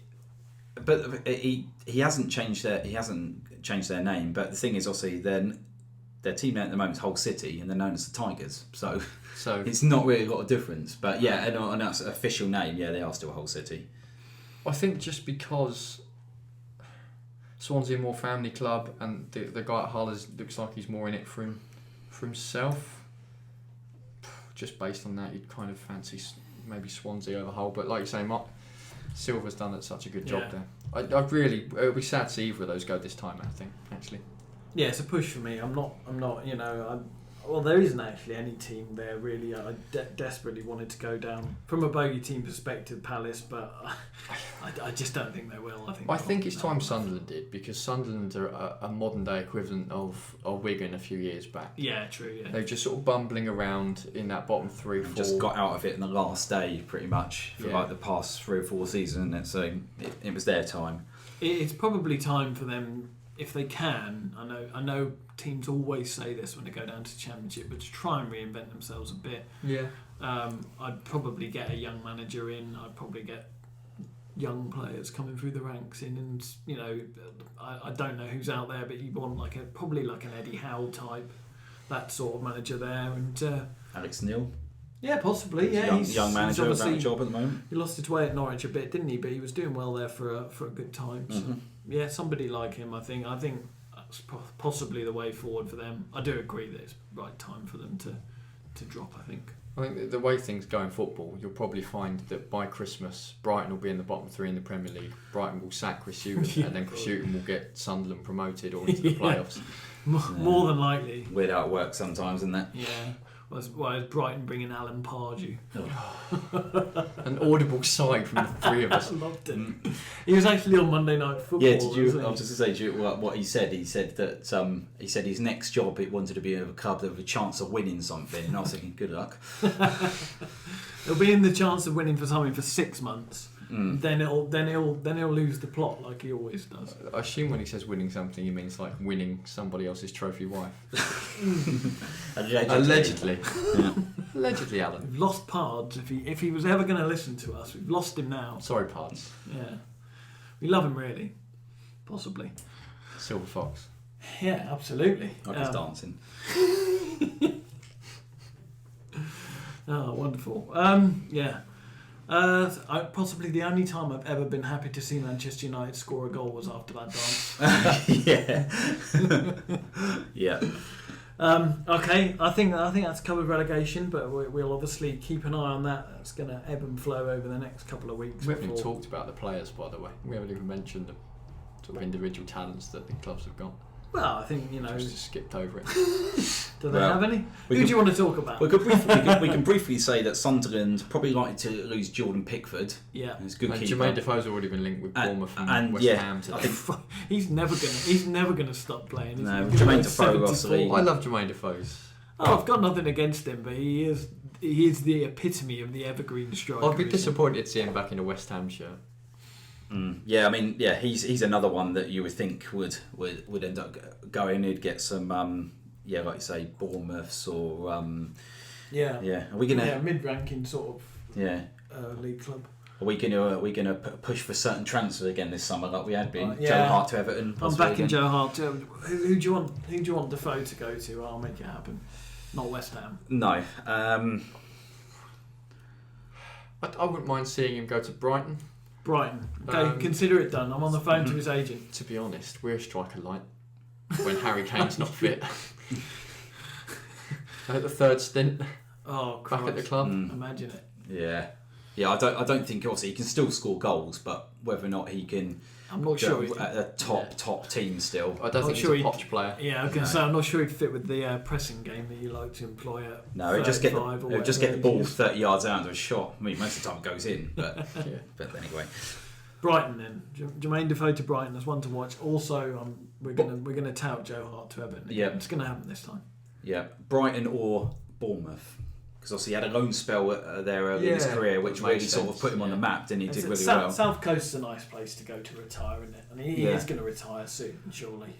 hasn't changed their name. But the thing is, obviously, their team name at the moment is Hull City, and they're known as the Tigers. So it's not really a lot of difference. But yeah, and that's an official name. Yeah, they are still Hull City. I think just because Swansea are more family club, and the guy at Hull looks like he's more in it for himself. Just based on that, you'd kind of fancy maybe Swansea over Hull. But like you say, Silver's done such a good job there. I really, it would be sad to see either of those go this time, I think, actually. Yeah, it's a push for me. I'm not. Well, there isn't actually any team there really. I desperately wanted to go down from a bogey team perspective, Palace, but I just don't think they will. I think it's time Sunderland did, because Sunderland are a modern day equivalent of Wigan a few years back. Yeah, true. Yeah, They're just sort of bumbling around in that bottom 3, 4. Just got out of it in the last day, pretty much, for Yeah. like the past 3 or 4 seasons, and so it was their time. it's probably time for them if they can. I know teams always say this when they go down to the Championship, but to try and reinvent themselves a bit. Yeah. I'd probably get a young manager in. I'd probably get young players coming through the ranks in, and I don't know who's out there, but you want probably like an Eddie Howe type, that sort of manager there, and Alex Neil, yeah, possibly, yeah, young manager without a obviously job at the moment. he lost his way at Norwich a bit, didn't he? But he was doing well there for a good time. So, yeah, somebody like him, I think that's possibly the way forward for them. I do agree that it's the right time for them to drop, I think. I think the way things go in football, you'll probably find that by Christmas, Brighton will be in the bottom 3 in the Premier League. Brighton will sack Chris Hughton, and then Chris Hughton will get Sunderland promoted or into the playoffs. More than likely. Weird how it works sometimes, isn't it? Yeah. Why is Brighton bringing Alan Pardew? An audible sigh from the 3 of us. I loved him. He was actually on Monday Night Football. Yeah, did you? wasn't he? I was just going to say what he said. He said that he said his next job, it wanted to be a club that with a chance of winning something, and I was thinking, good luck. He'll be in the chance of winning for something for 6 months. Then he'll lose the plot like he always does. I assume when he says winning something, he means like winning somebody else's trophy wife. Allegedly. Yeah. Allegedly, Alan. We've lost Pards. If he was ever going to listen to us, we've lost him now. Sorry, Pards. Yeah, we love him really, possibly. Silver Fox. Yeah, absolutely. Like he's dancing. Oh, wonderful. Yeah. Possibly the only time I've ever been happy to see Manchester United score a goal was after that dance. Yeah. Okay, I think that's covered relegation, but we'll obviously keep an eye on that. That's going to ebb and flow over the next couple of weeks. We haven't even talked about the players, by the way. We haven't even mentioned the sort of individual talents that the clubs have got. Well, I think, Just skipped over it. do they have any? Who can- do you want to talk about? We can briefly say that Sunderland probably likely to lose Jordan Pickford. Yeah. He's a good And keeper. Jermaine Defoe's already been linked with Bournemouth and West yeah, Ham today. I think He's never gonna stop playing. No, He's Jermaine like Defoe, 74. obviously. I love Jermaine Defoe's. Oh, I've got nothing against him, but he is the epitome of the evergreen striker. I'd be isn't he? disappointed to see him back in a West Ham shirt. Yeah, I mean, yeah, he's another one that you would think would end up going. He'd get some, like you say, Bournemouths or Yeah. Are we gonna mid-ranking sort of league club. Are we gonna push for certain transfers again this summer like we had been? Yeah. Joe Hart to Everton. I'm possibly backing again? Joe Hart. Who do you want? Who do you want Defoe to go to? I'll make it happen. Not West Ham. No. I wouldn't mind seeing him go to Brighton. Brighton. Okay, consider it done. I'm on the phone to his agent. To be honest, we're a striker light when Harry Kane's not fit. At the third stint, Oh, back at the Christ. club. Imagine it. Yeah. I don't think obviously he can still score goals, but whether or not he can I'm not sure. go at a top team still. I don't I'm think sure he's a he'd- Poch player. Yeah, I was going to say I'm not sure he'd fit with the pressing game that you like to employ at No, he'll just get 35 or he'll just whatever get the ball age he is. 30 yards out into a shot. I mean, most of the time it goes in, but Yeah. but anyway. Brighton then. Jermaine Defoe to Brighton as one to watch. Also, we're gonna tout Joe Hart to Everton. Yeah. It's going to happen this time. Yeah, Brighton or Bournemouth. Because obviously he had a loan spell there early in his Yeah, career, which that really makes sort of sense, put him on yeah. the map, didn't he? Did really South, well. South Coast's a nice place to go to retire, isn't it? And he Yeah. is going to retire soon, surely.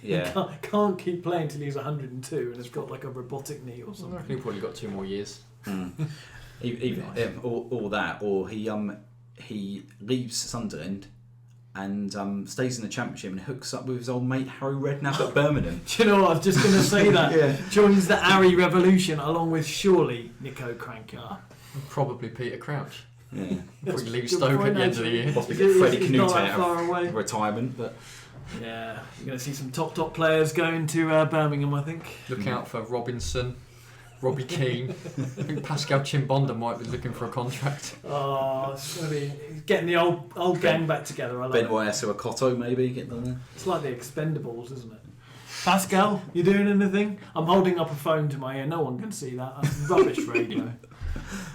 Yeah. He can't keep playing till he's 102 and has got like a robotic knee or I something. reckon he's probably got 2 more years. Either or that, or he leaves Sunderland and stays in the Championship and hooks up with his old mate Harry Redknapp at Birmingham. Do you know what? I was just going to say that. Yeah. Joins the Ari Revolution along with surely Nico Crankar. Probably Peter Crouch. Yeah. Probably leave Good Stoke at point, the end of the actually. year. Possibly He's- get Freddie he's not Knut that out far away. of retirement, but Yeah, you're going to see some top players going to Birmingham, I think. Look out for Robinson, Robbie Keane. I think Pascal Chimbonda might be looking for a contract. Oh, it's going to be getting the old gang back together. I love it. Benoit Suakoto maybe getting on there. It's like the Expendables, isn't it? Pascal, you doing anything? I'm holding up a phone to my ear. No one can see that. That's rubbish radio.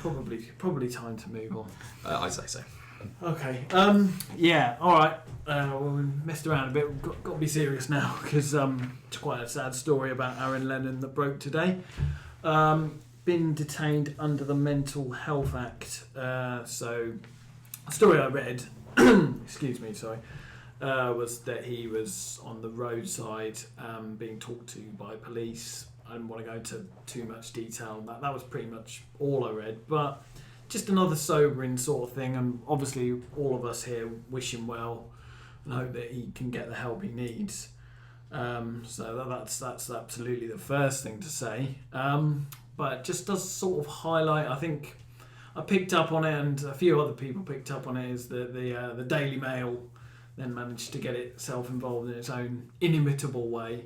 Probably time to move on. I say so. Okay. Yeah. All right. Well, we messed around a bit. We've got to be serious now because it's quite a sad story about Aaron Lennon that broke today. Been detained under the Mental Health Act. So, the story I read, excuse me, sorry, was that he was on the roadside being talked to by police. I don't want to go into too much detail. That was pretty much all I read, but. Just another sobering sort of thing, and obviously all of us here wish him well and hope that he can get the help he needs. So that's absolutely the first thing to say. But it just does sort of highlight. I think I picked up on it, and a few other people picked up on it. Is that the Daily Mail then managed to get itself involved in its own inimitable way,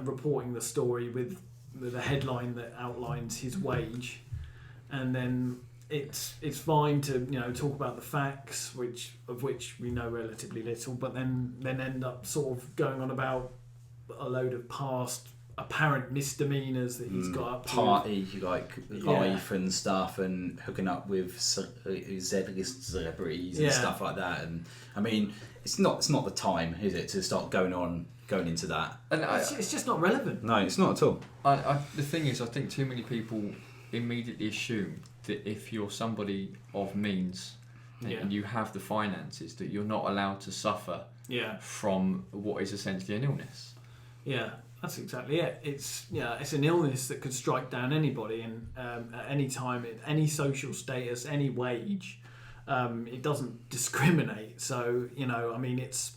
reporting the story with a headline that outlines his wage. And then it's fine to talk about the facts, of which we know relatively little, but then end up sort of going on about a load of past apparent misdemeanors that he's got up to. Party life and stuff, and hooking up with Z-list celebrities and stuff like that. And I mean, it's not the time, is it, to start going into that? And it's just not relevant. No, it's not at all. The thing is, I think too many people immediately assume that if you're somebody of means and you have the finances, that you're not allowed to suffer from what is essentially an illness. Yeah, that's exactly it. It's an illness that could strike down anybody, and at any time, at any social status, any wage. It doesn't discriminate. So I mean, it's.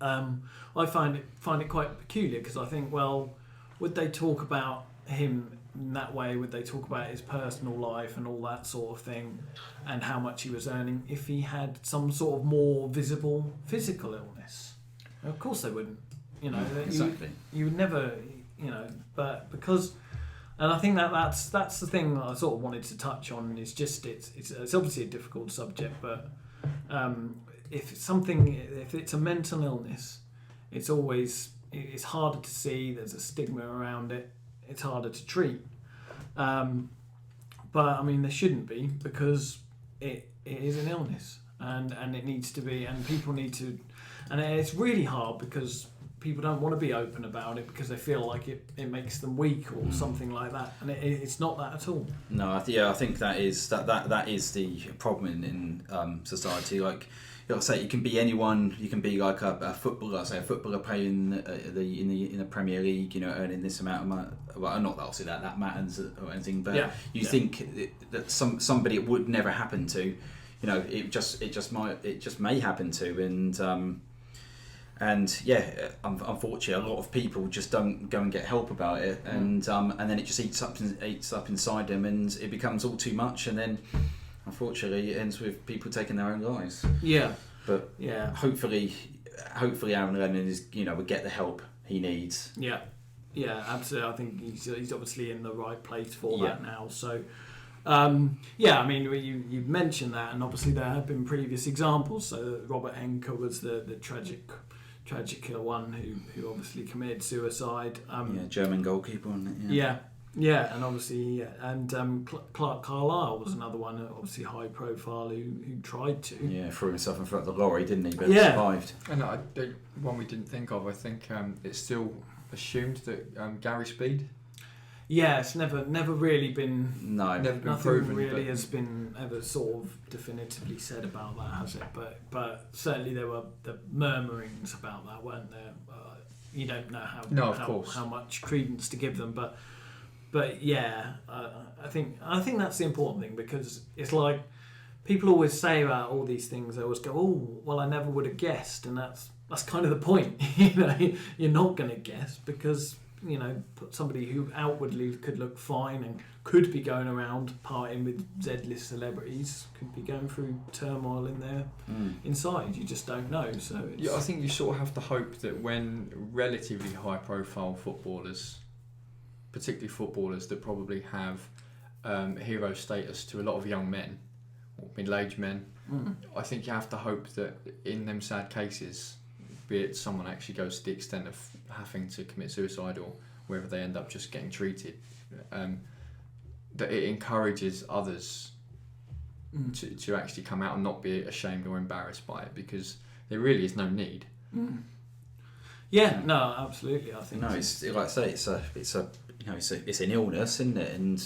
I find it quite peculiar because I think, well, would they talk about him in that way? Would they talk about his personal life and all that sort of thing, and how much he was earning if he had some sort of more visible physical illness? Of course they wouldn't. Exactly. You would never, but because, and I think that's the thing that I sort of wanted to touch on. Is just it's obviously a difficult subject, but if it's a mental illness, it's harder to see. There's a stigma around it. It's harder to treat, but I mean there shouldn't be, because it is an illness, and it needs to be, and people need to, and it's really hard because people don't want to be open about it because they feel like it makes them weak or something like that, and it's not that at all. No, I think that is the problem in society. Like I say, you can be anyone. You can be like a footballer, say a footballer playing in the Premier League, earning this amount of money. Well, not that obviously that matters or anything, but you think that somebody it would never happen to, it just may happen to, unfortunately, a lot of people just don't go and get help about it, and then it just eats up inside them, and it becomes all too much, and then unfortunately it ends with people taking their own lives. Yeah. But hopefully Aaron Lennon will get the help he needs. Yeah. Yeah, absolutely. I think he's obviously in the right place for that now. So, I mean, you mentioned that, and obviously there have been previous examples. So Robert Enke was the tragic one who obviously committed suicide. German goalkeeper, wasn't it? Yeah, and obviously, Clark Carlisle was another one, obviously high profile, who tried to. Yeah, threw himself in front of the lorry, didn't he? But survived. And the one we didn't think of, I think it's still assumed that Gary Speed. Yeah, it's never really been. No, never been nothing proven. Really has been ever sort of definitively said about that, has it? But certainly there were the murmurings about that, weren't there? You don't know how much credence to give them, but yeah, I think that's the important thing, because it's like people always say about all these things. They always go, "Oh, well, I never would have guessed," and that's kind of the point. You're not going to guess because somebody who outwardly could look fine and could be going around partying with Z-list celebrities could be going through turmoil in their inside. You just don't know. So I think you sort of have to hope that when relatively high-profile footballers, particularly footballers that probably have hero status to a lot of young men or middle-aged men, I think you have to hope that in them sad cases, be it someone actually goes to the extent of having to commit suicide or whether they end up just getting treated, that it encourages others to actually come out and not be ashamed or embarrassed by it, because there really is no need. Yeah, no, absolutely. I think No, it's like I say, it's an illness, isn't it? And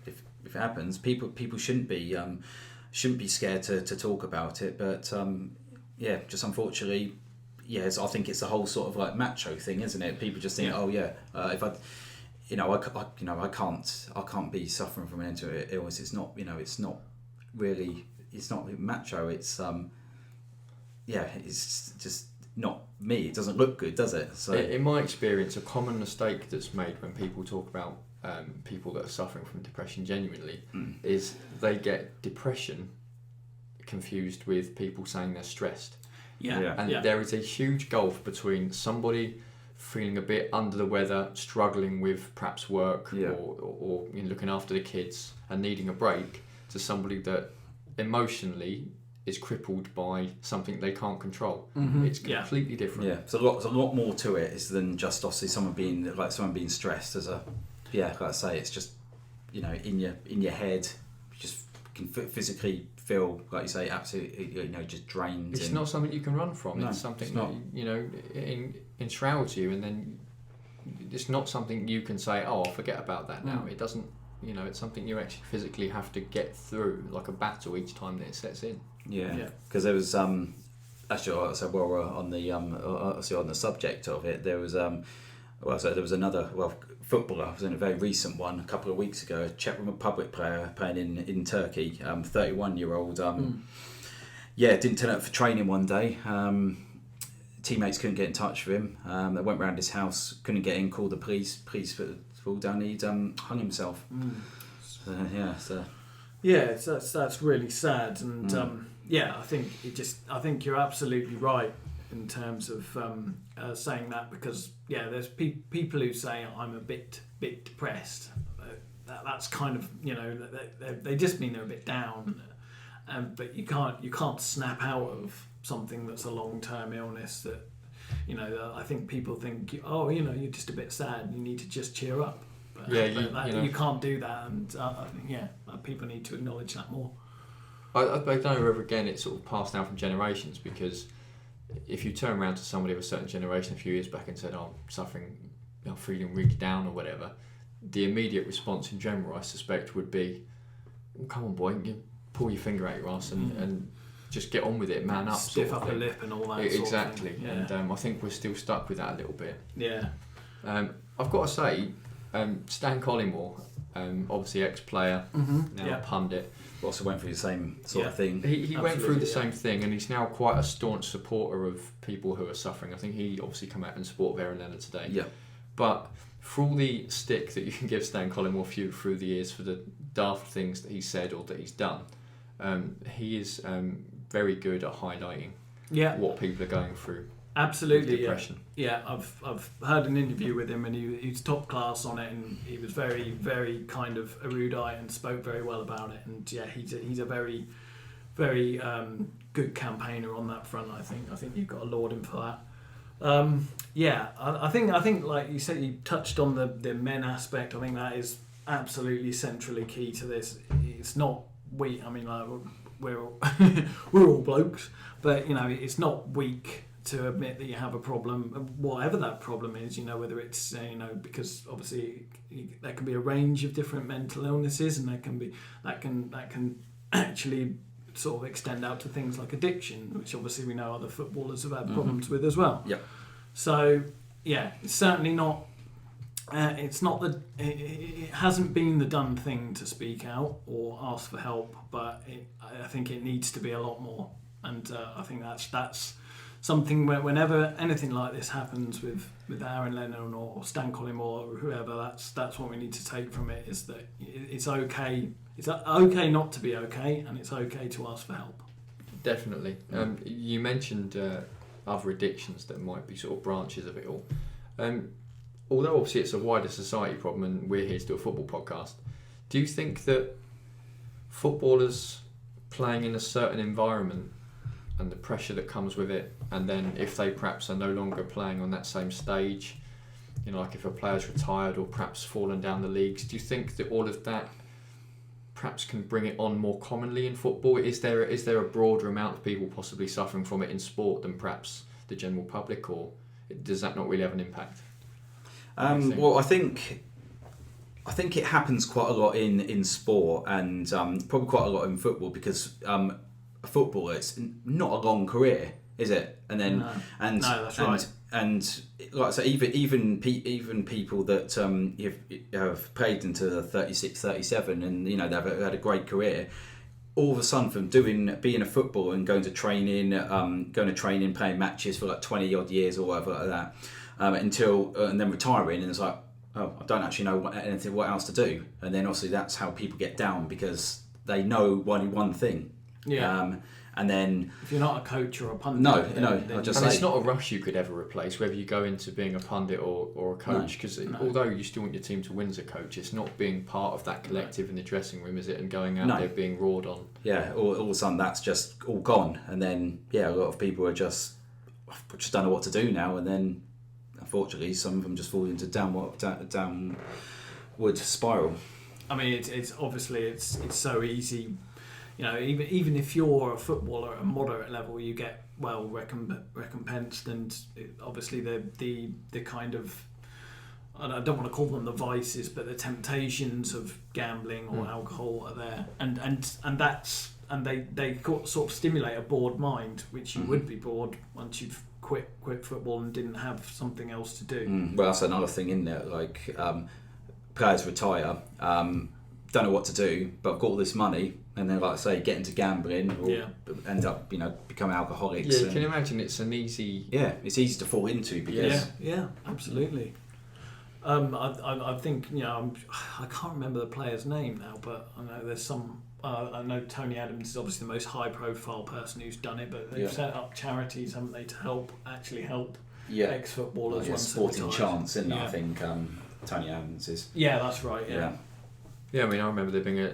if it happens, people shouldn't be scared to talk about it. But just unfortunately, I think it's the whole sort of like macho thing, isn't it? People just think, if I can't be suffering from an mental illness. It's not macho. It's it's just not me. It doesn't look good, does it? So in my experience, a common mistake that's made when people talk about people that are suffering from depression genuinely is they get depression confused with people saying they're stressed. And there is a huge gulf between somebody feeling a bit under the weather, struggling with perhaps work or looking after the kids and needing a break, to somebody that emotionally is crippled by something they can't control. It's completely different. Yeah, there's a lot more to it than just obviously someone being stressed. Like I say, it's just in your head, you just can physically feel, like you say, absolutely just drained. It's not something you can run from. No, it's something it's that enshrouds you, and then it's not something you can say, oh, I'll forget about that now. It doesn't. It's something you actually physically have to get through, like a battle, each time that it sets in. Yeah, because there was actually, like I said, while we're on the obviously on the subject of it, there was there was another footballer. It was in a very recent one a couple of weeks ago. A Czech Republic player playing in Turkey, 31-year-old. Didn't turn up for training one day. Teammates couldn't get in touch with him. They went round his house, couldn't get in. Called the police. Police pulled down. He'd hung himself. That's really sad, and I think you're absolutely right in terms of saying that, because there's people who say I'm a bit depressed. That's kind of they just mean they're a bit down, but you can't snap out of something that's a long-term illness that I think people think you're just a bit sad, you need to just cheer up. But, you can't do that, and people need to acknowledge that more. I don't know whether again it's sort of passed down from generations, because if you turn around to somebody of a certain generation a few years back and said, oh, I'm suffering, feeling really down or whatever, the immediate response in general, I suspect, would be, well, come on boy, you pull your finger out your ass and just get on with it, man up. Stiff up the lip and all that exactly. sort of thing. Yeah. And I think we're still stuck with that a little bit. Yeah. I've got to say, Stan Collymore, obviously ex-player, now pundit, also went through the same sort of thing. He went through the same thing, and he's now quite a staunch supporter of people who are suffering. I think he obviously come out and support Aaron Leonard today. Yeah. But for all the stick that you can give Stan Collymore through the years for the daft things that he said or that he's done, he is very good at highlighting what people are going through. Absolutely, with depression. Yeah. I've heard an interview with him, and he's top class on it, and he was very, very kind of erudite and spoke very well about it. And he's a very, very good campaigner on that front. I think you've got to laud him for that. I think like you said, you touched on the men aspect. I think that is absolutely centrally key to this. It's not weak. I mean, like we're all blokes, but it's not weak to admit that you have a problem, whatever that problem is, whether it's because obviously there can be a range of different mental illnesses, and that can actually sort of extend out to things like addiction, which obviously we know other footballers have had problems with as well. Yeah. So it's certainly not. It hasn't been the done thing to speak out or ask for help, but I think it needs to be a lot more, and I think that's something where whenever anything like this happens with Aaron Lennon or Stan Collymore or whoever, that's what we need to take from it, is that it's okay. It's okay not to be okay, and it's okay to ask for help. Definitely. You mentioned other addictions that might be sort of branches of it all. Although obviously it's a wider society problem, and we're here to do a football podcast, do you think that footballers playing in a certain environment and the pressure that comes with it, and then if they perhaps are no longer playing on that same stage, you know, like if a player's retired or perhaps fallen down the leagues, do you think that all of that perhaps can bring it on more commonly in football? Is there a broader amount of people possibly suffering from it in sport than perhaps the general public, or does that not really have an impact? Well, I think it happens quite a lot in sport, and probably quite a lot in football, because a footballer, it's not a long career, is it? And then No, that's and, right. And like I say, even people that have played into the 36, 37, and you know they've had a great career, all of a sudden from being a footballer and going to training, playing matches for like 20 odd years or whatever like that, and then retiring, and it's like, oh, I don't actually know what else to do. And then obviously that's how people get down, because they know only one thing. Yeah. And then If you're not a coach or a pundit, No, then I'll just And say- it's not a rush you could ever replace, whether you go into being a pundit or a coach, because although you still want your team to win as a coach, it's not being part of that collective in the dressing room, is it? And going out there being roared on. Yeah, all of a sudden that's just all gone, and then a lot of people are just don't know what to do now, and then unfortunately some of them just fall into downward spiral. I mean, it's obviously it's so easy. You know, even if you're a footballer at a moderate level, you get well recompensed, and obviously the kind of, I don't want to call them the vices, but the temptations of gambling or alcohol are there, and they sort of stimulate a bored mind, which you would be bored once you've quit football and didn't have something else to do. Well, that's another thing in there. Like players retire, don't know what to do, but I've got all this money, and then, like I say, get into gambling or end up, become alcoholics. Yeah, can you imagine? It's an easy. Yeah, it's easy to fall into because. Yeah, absolutely. I think I can't remember the player's name now, but I know there's some. I know Tony Adams is obviously the most high-profile person who's done it, but they've set up charities, haven't they, to help ex-footballers. Like once Sporting they're Chance, isn't it? Yeah. I think Tony Adams is. Yeah, that's right. Yeah. Yeah, I mean, I remember there being a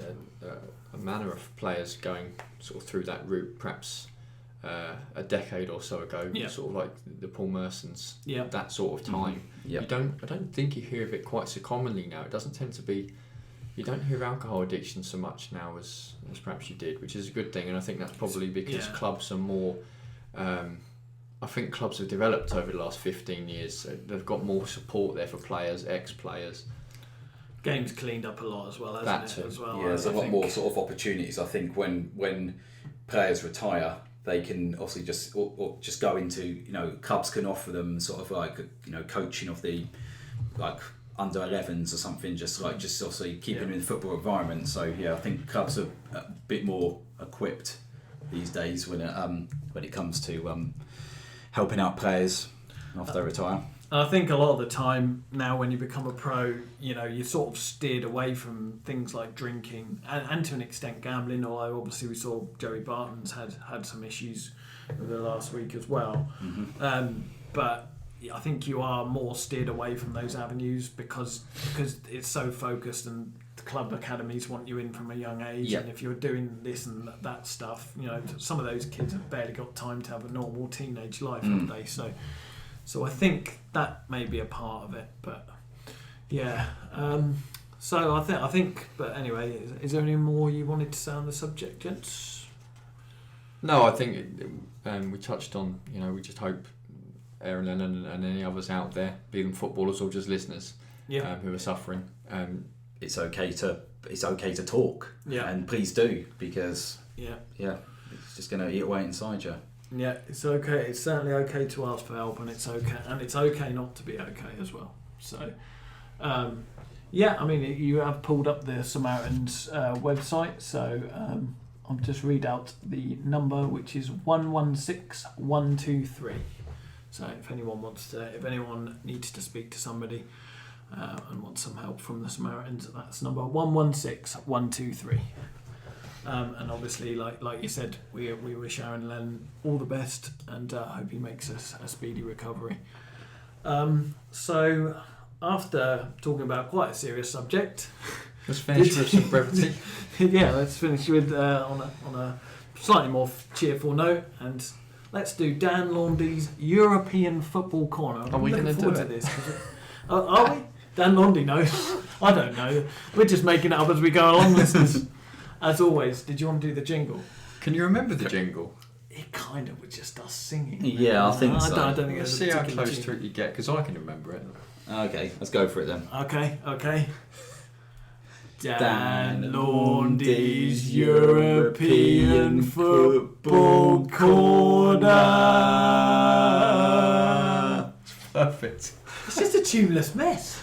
manner of players going sort of through that route, perhaps a decade or so ago, sort of like the Paul Mersons, that sort of time. Yeah. I don't think you hear of it quite so commonly now. It doesn't tend to be. You don't hear of alcohol addiction so much now as perhaps you did, which is a good thing, and I think that's probably because clubs are more. I think clubs have developed over the last 15 years. So they've got more support there for players, ex-players. Game's cleaned up a lot as well, hasn't it? As well, Yeah, there's a lot more sort of opportunities. I think when players retire, they can obviously just or just go into clubs can offer them sort of like coaching of the like under 11s or something, just obviously keeping them in the football environment. So I think clubs are a bit more equipped these days when it comes to helping out players after they retire. And I think a lot of the time now when you become a pro, you're sort of steered away from things like drinking and to an extent gambling, although obviously we saw Joey Barton's had some issues over the last week as well. Mm-hmm. But I think you are more steered away from those avenues because it's so focused, and the club academies want you in from a young age. Yep. And if you're doing this and that stuff, some of those kids have barely got time to have a normal teenage life, have they? So I think that may be a part of it, but yeah. So I think. But anyway, is there any more you wanted to say on the subject, gents? No, I think we touched on. We just hope Aaron Lennon and any others out there, be them footballers or just listeners, who are suffering. It's okay to talk. Yeah. And please do, because it's just going to eat away inside you. Yeah, it's okay. It's certainly okay to ask for help, and it's okay not to be okay as well. So, I mean, you have pulled up the Samaritans website, so I'll just read out the number, which is 116123. So, if anyone needs to speak to somebody and wants some help from the Samaritans, that's number 116123. And obviously, like you said, we wish Aaron Lennon all the best, and hope he makes a speedy recovery. So, after talking about quite a serious subject, let's finish with some brevity. let's finish with on a slightly more cheerful note, and let's do Dan Laundy's European Football Corner. Are we going gonna to do to it? this? Are we? Dan Laundy knows. I don't know. We're just making it up as we go along, listeners. As always, did you want to do the jingle? Can you remember the jingle? It kind of was just us singing. Yeah, I think so. I don't think Let's it's see how close to it you get, because I can remember it. Okay, let's go for it then. Okay. Dan Laundy's European Football Corner. Perfect. It's just a tuneless mess.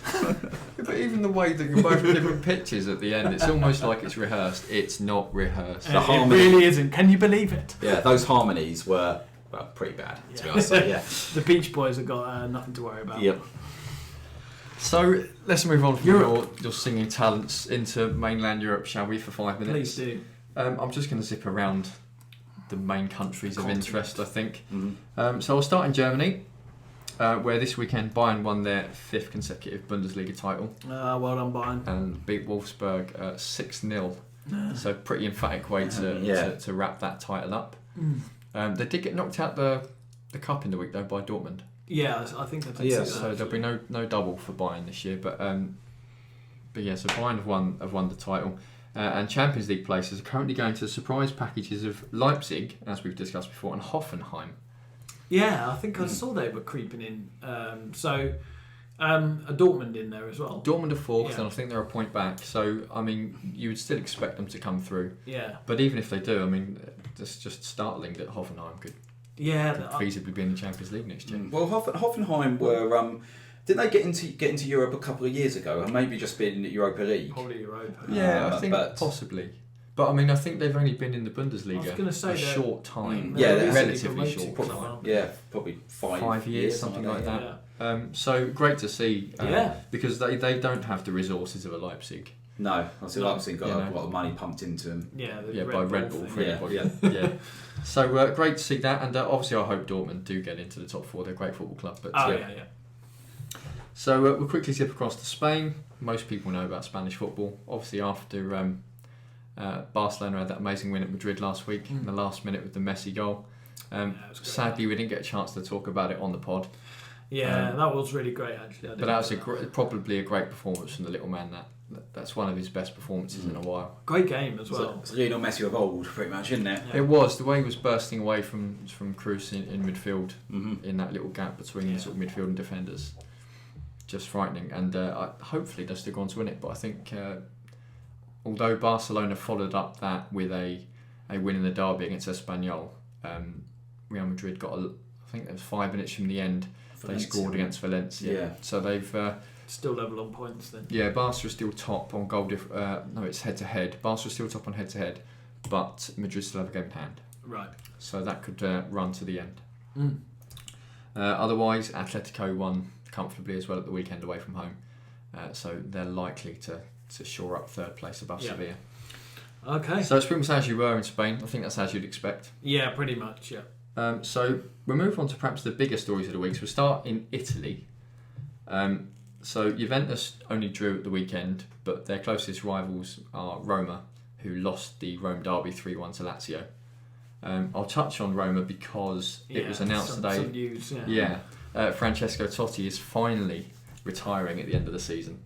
But even the way that you're both different pitches at the end, it's almost like it's rehearsed. It's not rehearsed. The It harmony. really isn't. Can you believe it? Yeah, those harmonies were pretty bad, to be honest. So, yeah. The Beach Boys have got nothing to worry about. Yep. So let's move on from Europe. your singing talents into mainland Europe, shall we, for 5 minutes? Please do. I'm just going to zip around the main countries of Continent. interest, I think. Mm-hmm. So I'll start in Germany, where this weekend Bayern won their 5th consecutive Bundesliga title Well done, Bayern. and beat Wolfsburg 6-0. So pretty emphatic way to wrap that title up. They did get knocked out the cup in the week though by Dortmund. Yeah, I think I did Yeah, see that. So there'll be no double for Bayern this year, but yeah, so Bayern have won the title, and Champions League places are currently going to the surprise packages of Leipzig, as we've discussed before, and Hoffenheim. Yeah, I think I saw they were creeping in. A Dortmund in there as well. Dortmund are 4th, Yeah. and I think they're a point back. So I mean, you would still expect them to come through, Yeah. but even if they do, I mean, it's just startling that Hoffenheim could Yeah. feasibly be in the Champions League next year. Well, Hoffenheim were. Didn't they get into Europe a couple of years ago, and maybe just been Europa League? Probably Europa. Yeah, I think but- possibly. But I mean, I think they've only been in the Bundesliga I was gonna say a they're- short time. Yeah, They're they're relatively recently short promoted, time. so- Yeah, probably 5 years, something like that. Yeah. So great to see, Yeah. because they don't have the resources of a Leipzig. No, I see Leipzig got Yeah, a lot of money pumped into them. Yeah. The Yeah, by Red Bull thing. for Yeah, anybody. yeah. Yeah. So great to see that, and obviously I hope Dortmund do get into the top 4. They're a great football club. But Oh yeah. So we'll quickly zip across to Spain. Most people know about Spanish football. Obviously after Barcelona had that amazing win at Madrid last week in the last minute with the Messi goal. Yeah, it was great. Sadly, we didn't get a chance to talk about it on the pod. Yeah, that was really great actually. But that was probably a great performance from the little man. That's one of his best performances in a while. great game as well. It's Lionel Messi of old, pretty much, isn't it? Yeah. It was the way he was bursting away from Kroos in midfield, Mm-hmm. in that little gap between the sort of midfield and defenders. Just frightening, and hopefully they'll still go on to win it. But I think although Barcelona followed up that with a win in the derby against Espanyol, Real Madrid got I think it was 5 minutes from the end. Valencia. They scored against Valencia. Yeah. So they've Still level on points then. Barca is still top on goal no, it's head to head. Barca is still top on head to head, but Madrid still have a game in hand. Right. So that could run to the end. Mm. Otherwise, Atletico won comfortably as well at the weekend away from home. So they're likely to shore up 3rd place above Yeah. Sevilla. Okay. So it's pretty much as you were in Spain. I think that's as you'd expect. Yeah, pretty much. Yeah. So we'll move on to perhaps the bigger stories of the week. So we'll start in Italy. So Juventus only drew at the weekend, but their closest rivals are Roma, who lost the Rome derby 3-1 to Lazio. I'll touch on Roma because it was announced today. Some news. Yeah. Francesco Totti is finally retiring at the end of the season.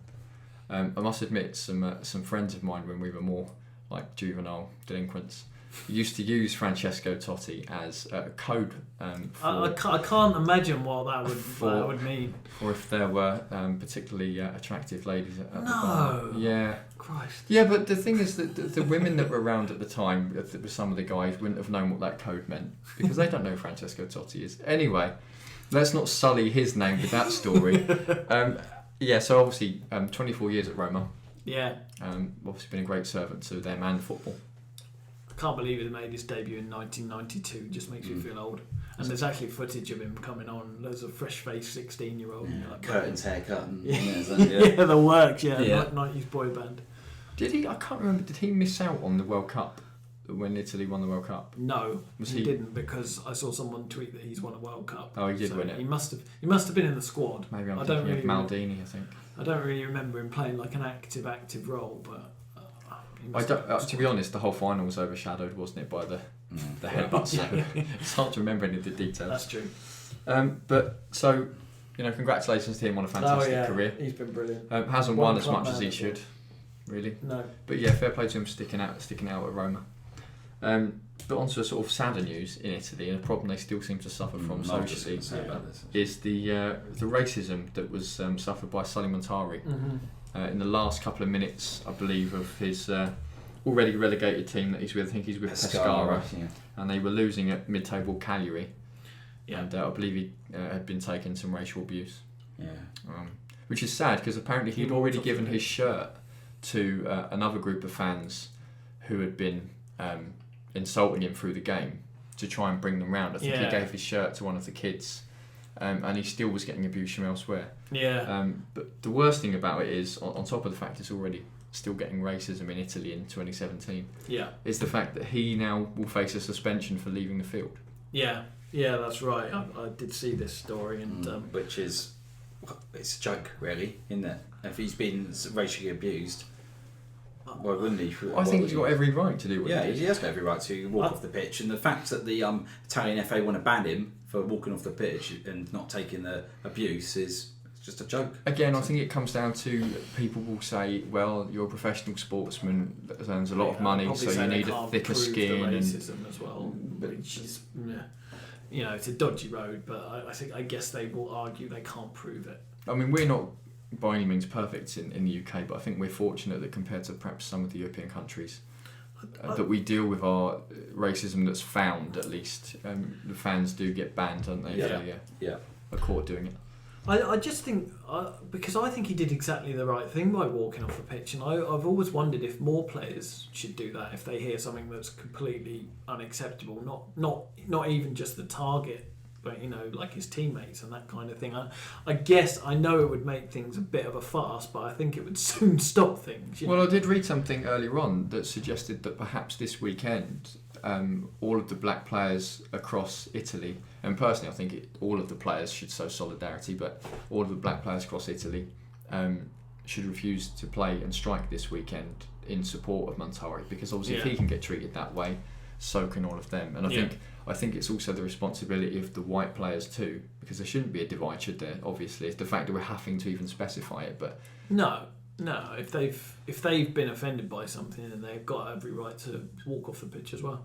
I must admit, some friends of mine, when we were more like juvenile delinquents, used to use Francesco Totti as a code I can't imagine what that would mean. or if there were particularly attractive ladies at the bar. No. Yeah. Christ. Yeah, but the thing is that the women that were around at the time, with some of the guys, wouldn't have known what that code meant because they don't know who Francesco Totti is. Anyway, let's not sully his name with that story. So obviously 24 years at Roma. Yeah. Obviously been a great servant to them and football. I can't believe he made his debut in 1992. It just makes you feel old. And there's actually footage of him coming on. There's a fresh-faced 16-year-old. Yeah, Like, Curtains haircut. And, yeah, the works. Yeah, Yeah. 90s boy band. Did he? I can't remember. Did he miss out on the World Cup when Italy won the World Cup? No, Was he he- didn't because I saw someone tweet that he's won a World Cup. Oh, he did So win it. He must have been in the squad. Maybe I'm I thinking don't really of Maldini. I think. I don't really remember him playing like an active role, but he I must don't, have been in the to be squad. honest, the whole final was overshadowed, wasn't it, by the the headbutt. So it's hard to remember any of the details. That's true. But so, congratulations to him on a fantastic career. He's been brilliant. Hasn't One won as club much as he man, should, really. No. But yeah, fair play to him sticking out at Roma. But onto a sort of sadder news in Italy, and a problem they still seem to suffer from socially, is the racism that was suffered by Sully Montari in the last couple of minutes, I believe, of his already relegated team that he's with. I think he's with Pescara, and they were losing at mid-table Cagliari, and I believe he had been taking some racial abuse. Yeah. Which is sad because apparently he'd already given his shirt to another group of fans who had been insulting him through the game to try and bring them round. I think he gave his shirt to one of the kids, and he still was getting abuse from elsewhere. Yeah. But the worst thing about it is, on top of the fact it's already still getting racism in Italy in 2017, is the fact that he now will face a suspension for leaving the field. Yeah, that's right. I did see this story, and which is, it's a joke, really, isn't it? If he's been racially abused, why wouldn't he? I think he's got every right to do what he did. He has got every right to walk off the pitch, and the fact that the Italian FA want to ban him for walking off the pitch and not taking the abuse is just a joke. Again, I think it comes down to people will say, well, you're a professional sportsman that earns a lot of money, so you need a thicker skin. The racism as well, which is, it's a dodgy road, but I guess they will argue they can't prove it. I mean, we're not by any means perfect in the UK, but I think we're fortunate that compared to perhaps some of the European countries, that we deal with our racism that's found, at least. The fans do get banned, don't they? Yeah. A court doing it. I just think, because I think he did exactly the right thing by walking off the pitch, and I've always wondered if more players should do that if they hear something that's completely unacceptable, not even just the target, but like his teammates and that kind of thing. I guess I know it would make things a bit of a farce, but I think it would soon stop things. Well, I did read something earlier on that suggested that perhaps this weekend all of the black players across Italy, and personally I think all of the players should show solidarity, but all of the black players across Italy should refuse to play and strike this weekend in support of Montari, because obviously if he can get treated that way, so can all of them. And I think it's also the responsibility of the white players too, because there shouldn't be a divide, should there? Obviously, it's the fact that we're having to even specify it. But no, if they've been offended by something, then they've got every right to walk off the pitch as well.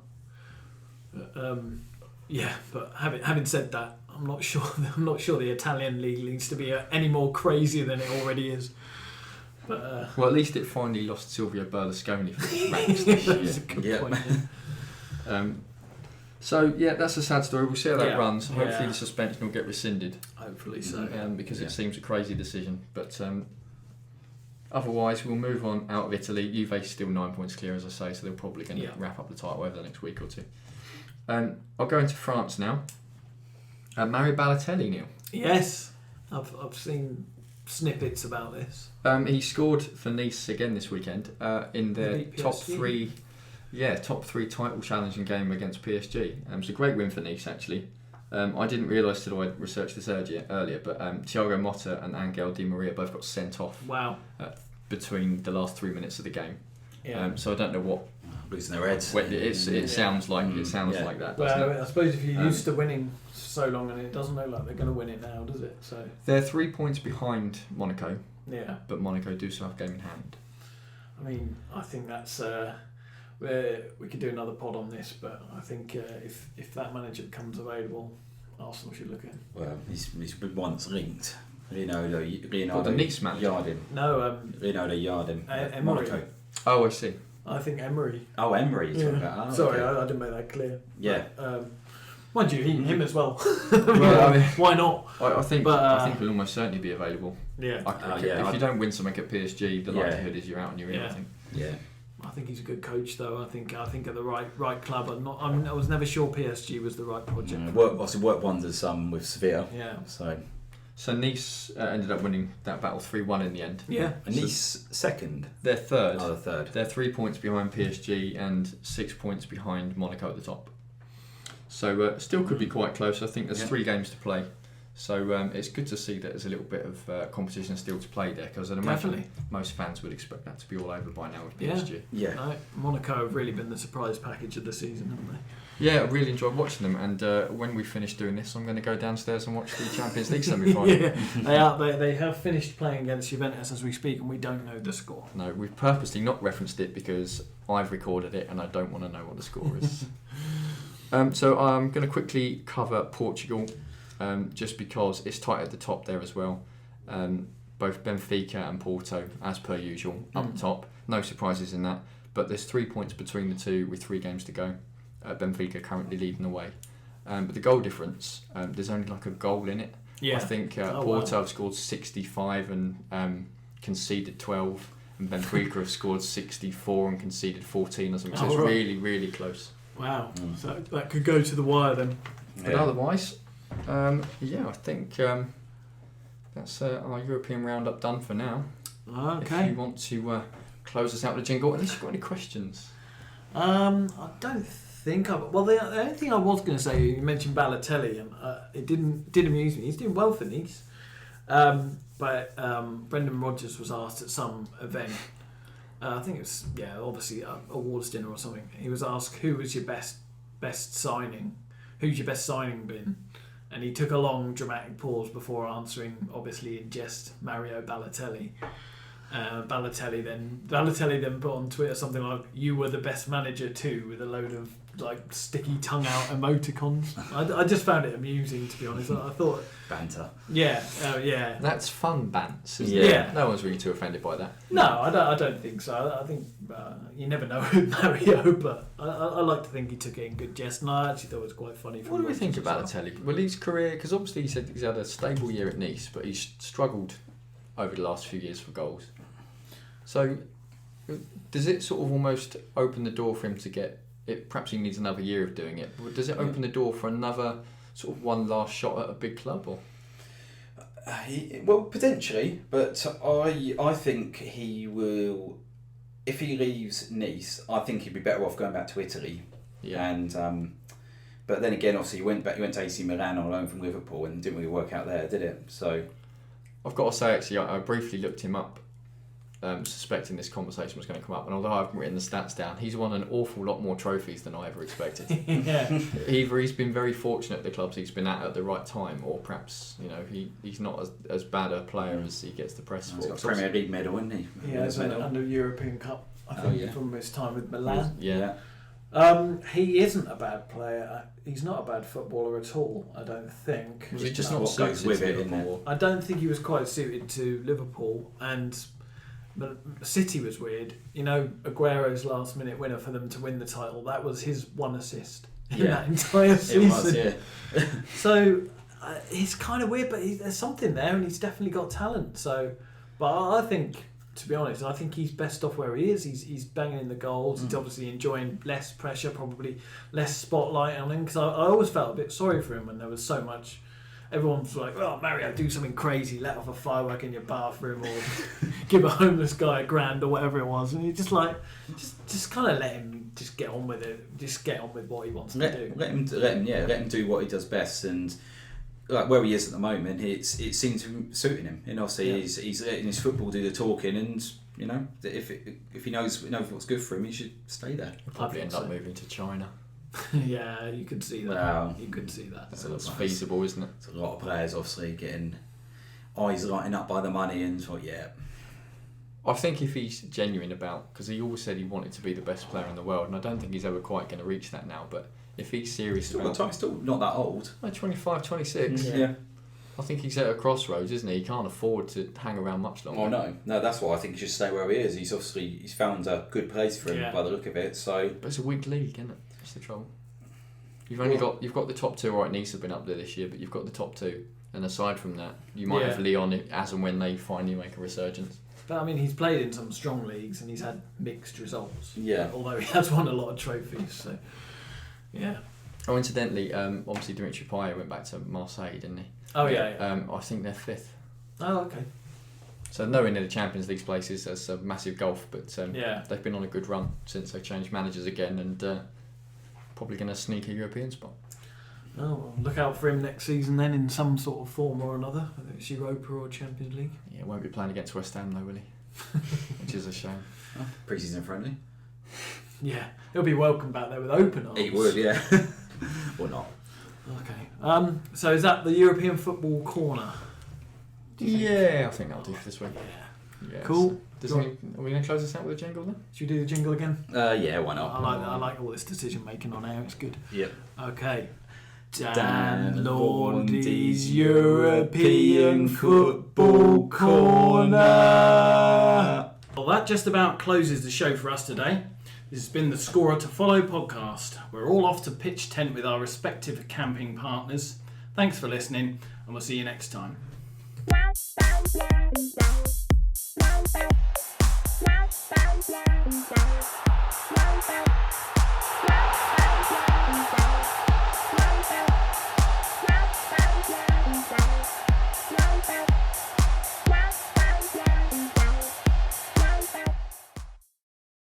But having said that, I'm not sure the Italian league needs to be any more crazy than it already is. But well, at least it finally lost Silvio Berlusconi from its ranks. That's a good point. So that's a sad story. We'll see how that runs. Hopefully Yeah. the suspension will get rescinded. Hopefully so. Because it seems a crazy decision. But otherwise, we'll move on out of Italy. Juve's still 9 points clear, as I say, so they're probably going to wrap up the title over the next week or two. I'll go into France now. Mario Balotelli, Neil. Yes, I've seen snippets about this. He scored for Nice again this weekend in their top three title challenging game against PSG. It was a great win for Nice, actually. I didn't realise till I researched this earlier, but Thiago Motta and Angel Di Maria both got sent off. Wow. Between the last 3 minutes of the game. Yeah. So I don't know what. Losing their heads. It sounds like that. Doesn't it? I suppose if you're used to winning so long, and it doesn't look like they're going to win it now, does it? So they're 3 points behind Monaco. Yeah. But Monaco do still have game in hand. I mean, I think that's we could do another pod on this, but I think if that manager becomes available, Arsenal should look at him. Well, he's been once linked. Leonardo the Nice manager. Yardim. No, Leonardo Yardim. Emery. Monaco. Oh, I see. I think Emery. Oh, Emery. Yeah. Sorry, I didn't make that clear. Yeah. But, mind you, him as well. Well, I mean, why not? I think he'll almost certainly be available. Yeah. If you don't win something at PSG, the likelihood is you're out and you're in. I think. Yeah. I think he's a good coach, though. I think at the right club. I was never sure PSG was the right project. Worked wonders with Sevilla. Yeah. So Nice ended up winning that battle 3-1 in the end. Yeah. Nice second. They're third. Oh, the third. They're 3 points behind PSG and 6 points behind Monaco at the top. So still could be quite close. I think there's 3 games to play. So it's good to see that there's a little bit of competition still to play there, because I'd imagine most fans would expect that to be all over by now with PSG. Yeah. No, Monaco have really been the surprise package of the season, haven't they? Yeah, I really enjoyed watching them, and when we finish doing this, I'm going to go downstairs and watch the Champions League semi-final. They have finished playing against Juventus as we speak, and we don't know the score. No, we've purposely not referenced it because I've recorded it and I don't want to know what the score is. So I'm going to quickly cover Portugal, just because it's tight at the top there as well. Both Benfica and Porto, as per usual, up the top. No surprises in that. But there's 3 points between the two with 3 games to go. Benfica currently leading the way. But the goal difference, there's only like a goal in it. Yeah. I think Porto have scored 65 and conceded 12. And Benfica have scored 64 and conceded 14 or something. So it's really, really close. Wow. So that could go to the wire then. But otherwise, I think that's our European roundup done for now. Okay. If you want to close us out with a jingle, unless you've got any questions. I don't think well, the only thing I was going to say, you mentioned Balotelli, and it did amuse me. He's doing well for Nice, but Brendan Rodgers was asked at some event. I think it was obviously a awards dinner or something. He was asked who was your best signing, who's your best signing been, and he took a long dramatic pause before answering, obviously in jest, Mario Balotelli. Balotelli then put on Twitter something like, "You were the best manager too," with a load of like sticky tongue out emoticons. I just found it amusing, to be honest. I thought Banter. yeah. That's fun bants, isn't Yeah. it? Yeah. No one's really too offended by that. No, I don't think so. I think you never know with Mario, but I like to think he took it in good jest, and I actually thought it was quite funny. What do we think about Balotelli? Well, his career, because obviously he said he's had a stable year at Nice, but he's struggled over the last few years for goals. So, does it sort of almost open the door for him to get it? Perhaps he needs another year of doing it. But does it open the door for another sort of one last shot at a big club? Or Well, potentially, but I think he will. If he leaves Nice, I think he'd be better off going back to Italy. Yeah. And but then again, obviously, he went to AC Milan on loan from Liverpool and didn't really work out there, did it? So I've got to say, actually, I briefly looked him up, suspecting this conversation was going to come up. And although I haven't written the stats down, he's won an awful lot more trophies than I ever expected. Yeah. Either he's been very fortunate at the clubs he's been at the right time, or perhaps he's not as bad a player as he gets the press he's for. got a Premier League medal, isn't he? He has under European Cup, I think, from his time with Milan. Yeah. He isn't a bad player. He's not a bad footballer at all, I don't think. Was he just No, not what goes suited with to it, isn't Liverpool? I don't think he was quite suited to Liverpool, and City was weird. Aguero's last minute winner for them to win the title, that was his one assist in that entire season. It was, yeah. So it's kind of weird, but there's something there, and he's definitely got talent. So, but I think, to be honest, I think he's best off where he is. He's banging in the goals. He's obviously enjoying less pressure, probably less spotlight on him. Because I always felt a bit sorry for him when there was so much. Everyone's like, "Oh, Mario, do something crazy, let off a firework in your bathroom, or give a homeless guy $1,000 or whatever it was." And you're just like, just kind of let him just get on with it. Just get on with what he wants to do. Let him do what he does best, and like where he is at the moment, it seems to be suiting him. And obviously, he's letting his football do the talking, and if he knows what's good for him, he should stay there. He'll probably end up moving to China. Yeah, you could see that. Wow. You could see that. That's feasible, isn't it? There's a lot of players obviously getting eyes lighting up by the money, and so I think if he's genuine about, because he always said he wanted to be the best player in the world, and I don't think he's ever quite going to reach that now, but if he's serious still about... got time, he's still not that old. 25, 26. Yeah. I think he's at a crossroads, isn't he? He can't afford to hang around much longer. Oh no, that's why I think he should stay where he is. He's found a good place for him by the look of it. So, but it's a weak league, isn't it? That's the trouble. You've got the top two. Right, Nice have been up there this year, but you've got the top two, and aside from that, you might have Lyon as and when they finally make a resurgence. But I mean, he's played in some strong leagues and he's had mixed results. Yeah. Although he has won a lot of trophies, so yeah. Oh, incidentally, obviously Dimitri Payet went back to Marseille, didn't he? Oh yeah. I think they're 5th. Oh okay. So nowhere near the Champions League places. That's a massive gulf, but they've been on a good run since they changed managers again, and probably going to sneak a European spot. Oh, well, look out for him next season then in some sort of form or another, whether it's Europa or Champions League. Yeah, won't be playing against West Ham though, will he? Which is a shame. Pre-season friendly. Yeah, he'll be welcome back there with open arms. He would, yeah. Or not. Okay. So is that the European Football Corner? Yeah, I think that'll do for this week. Yeah. Cool. Are we going to close this out with a jingle then? Should we do the jingle again? Yeah, why not? I like all this decision making on air. It's good. Yep. Okay. Dan Laundy's European Football Corner. Well, that just about closes the show for us today. This has been the Scorer to Follow podcast. We're all off to pitch tent with our respective camping partners. Thanks for listening, and we'll see you next time. Wow.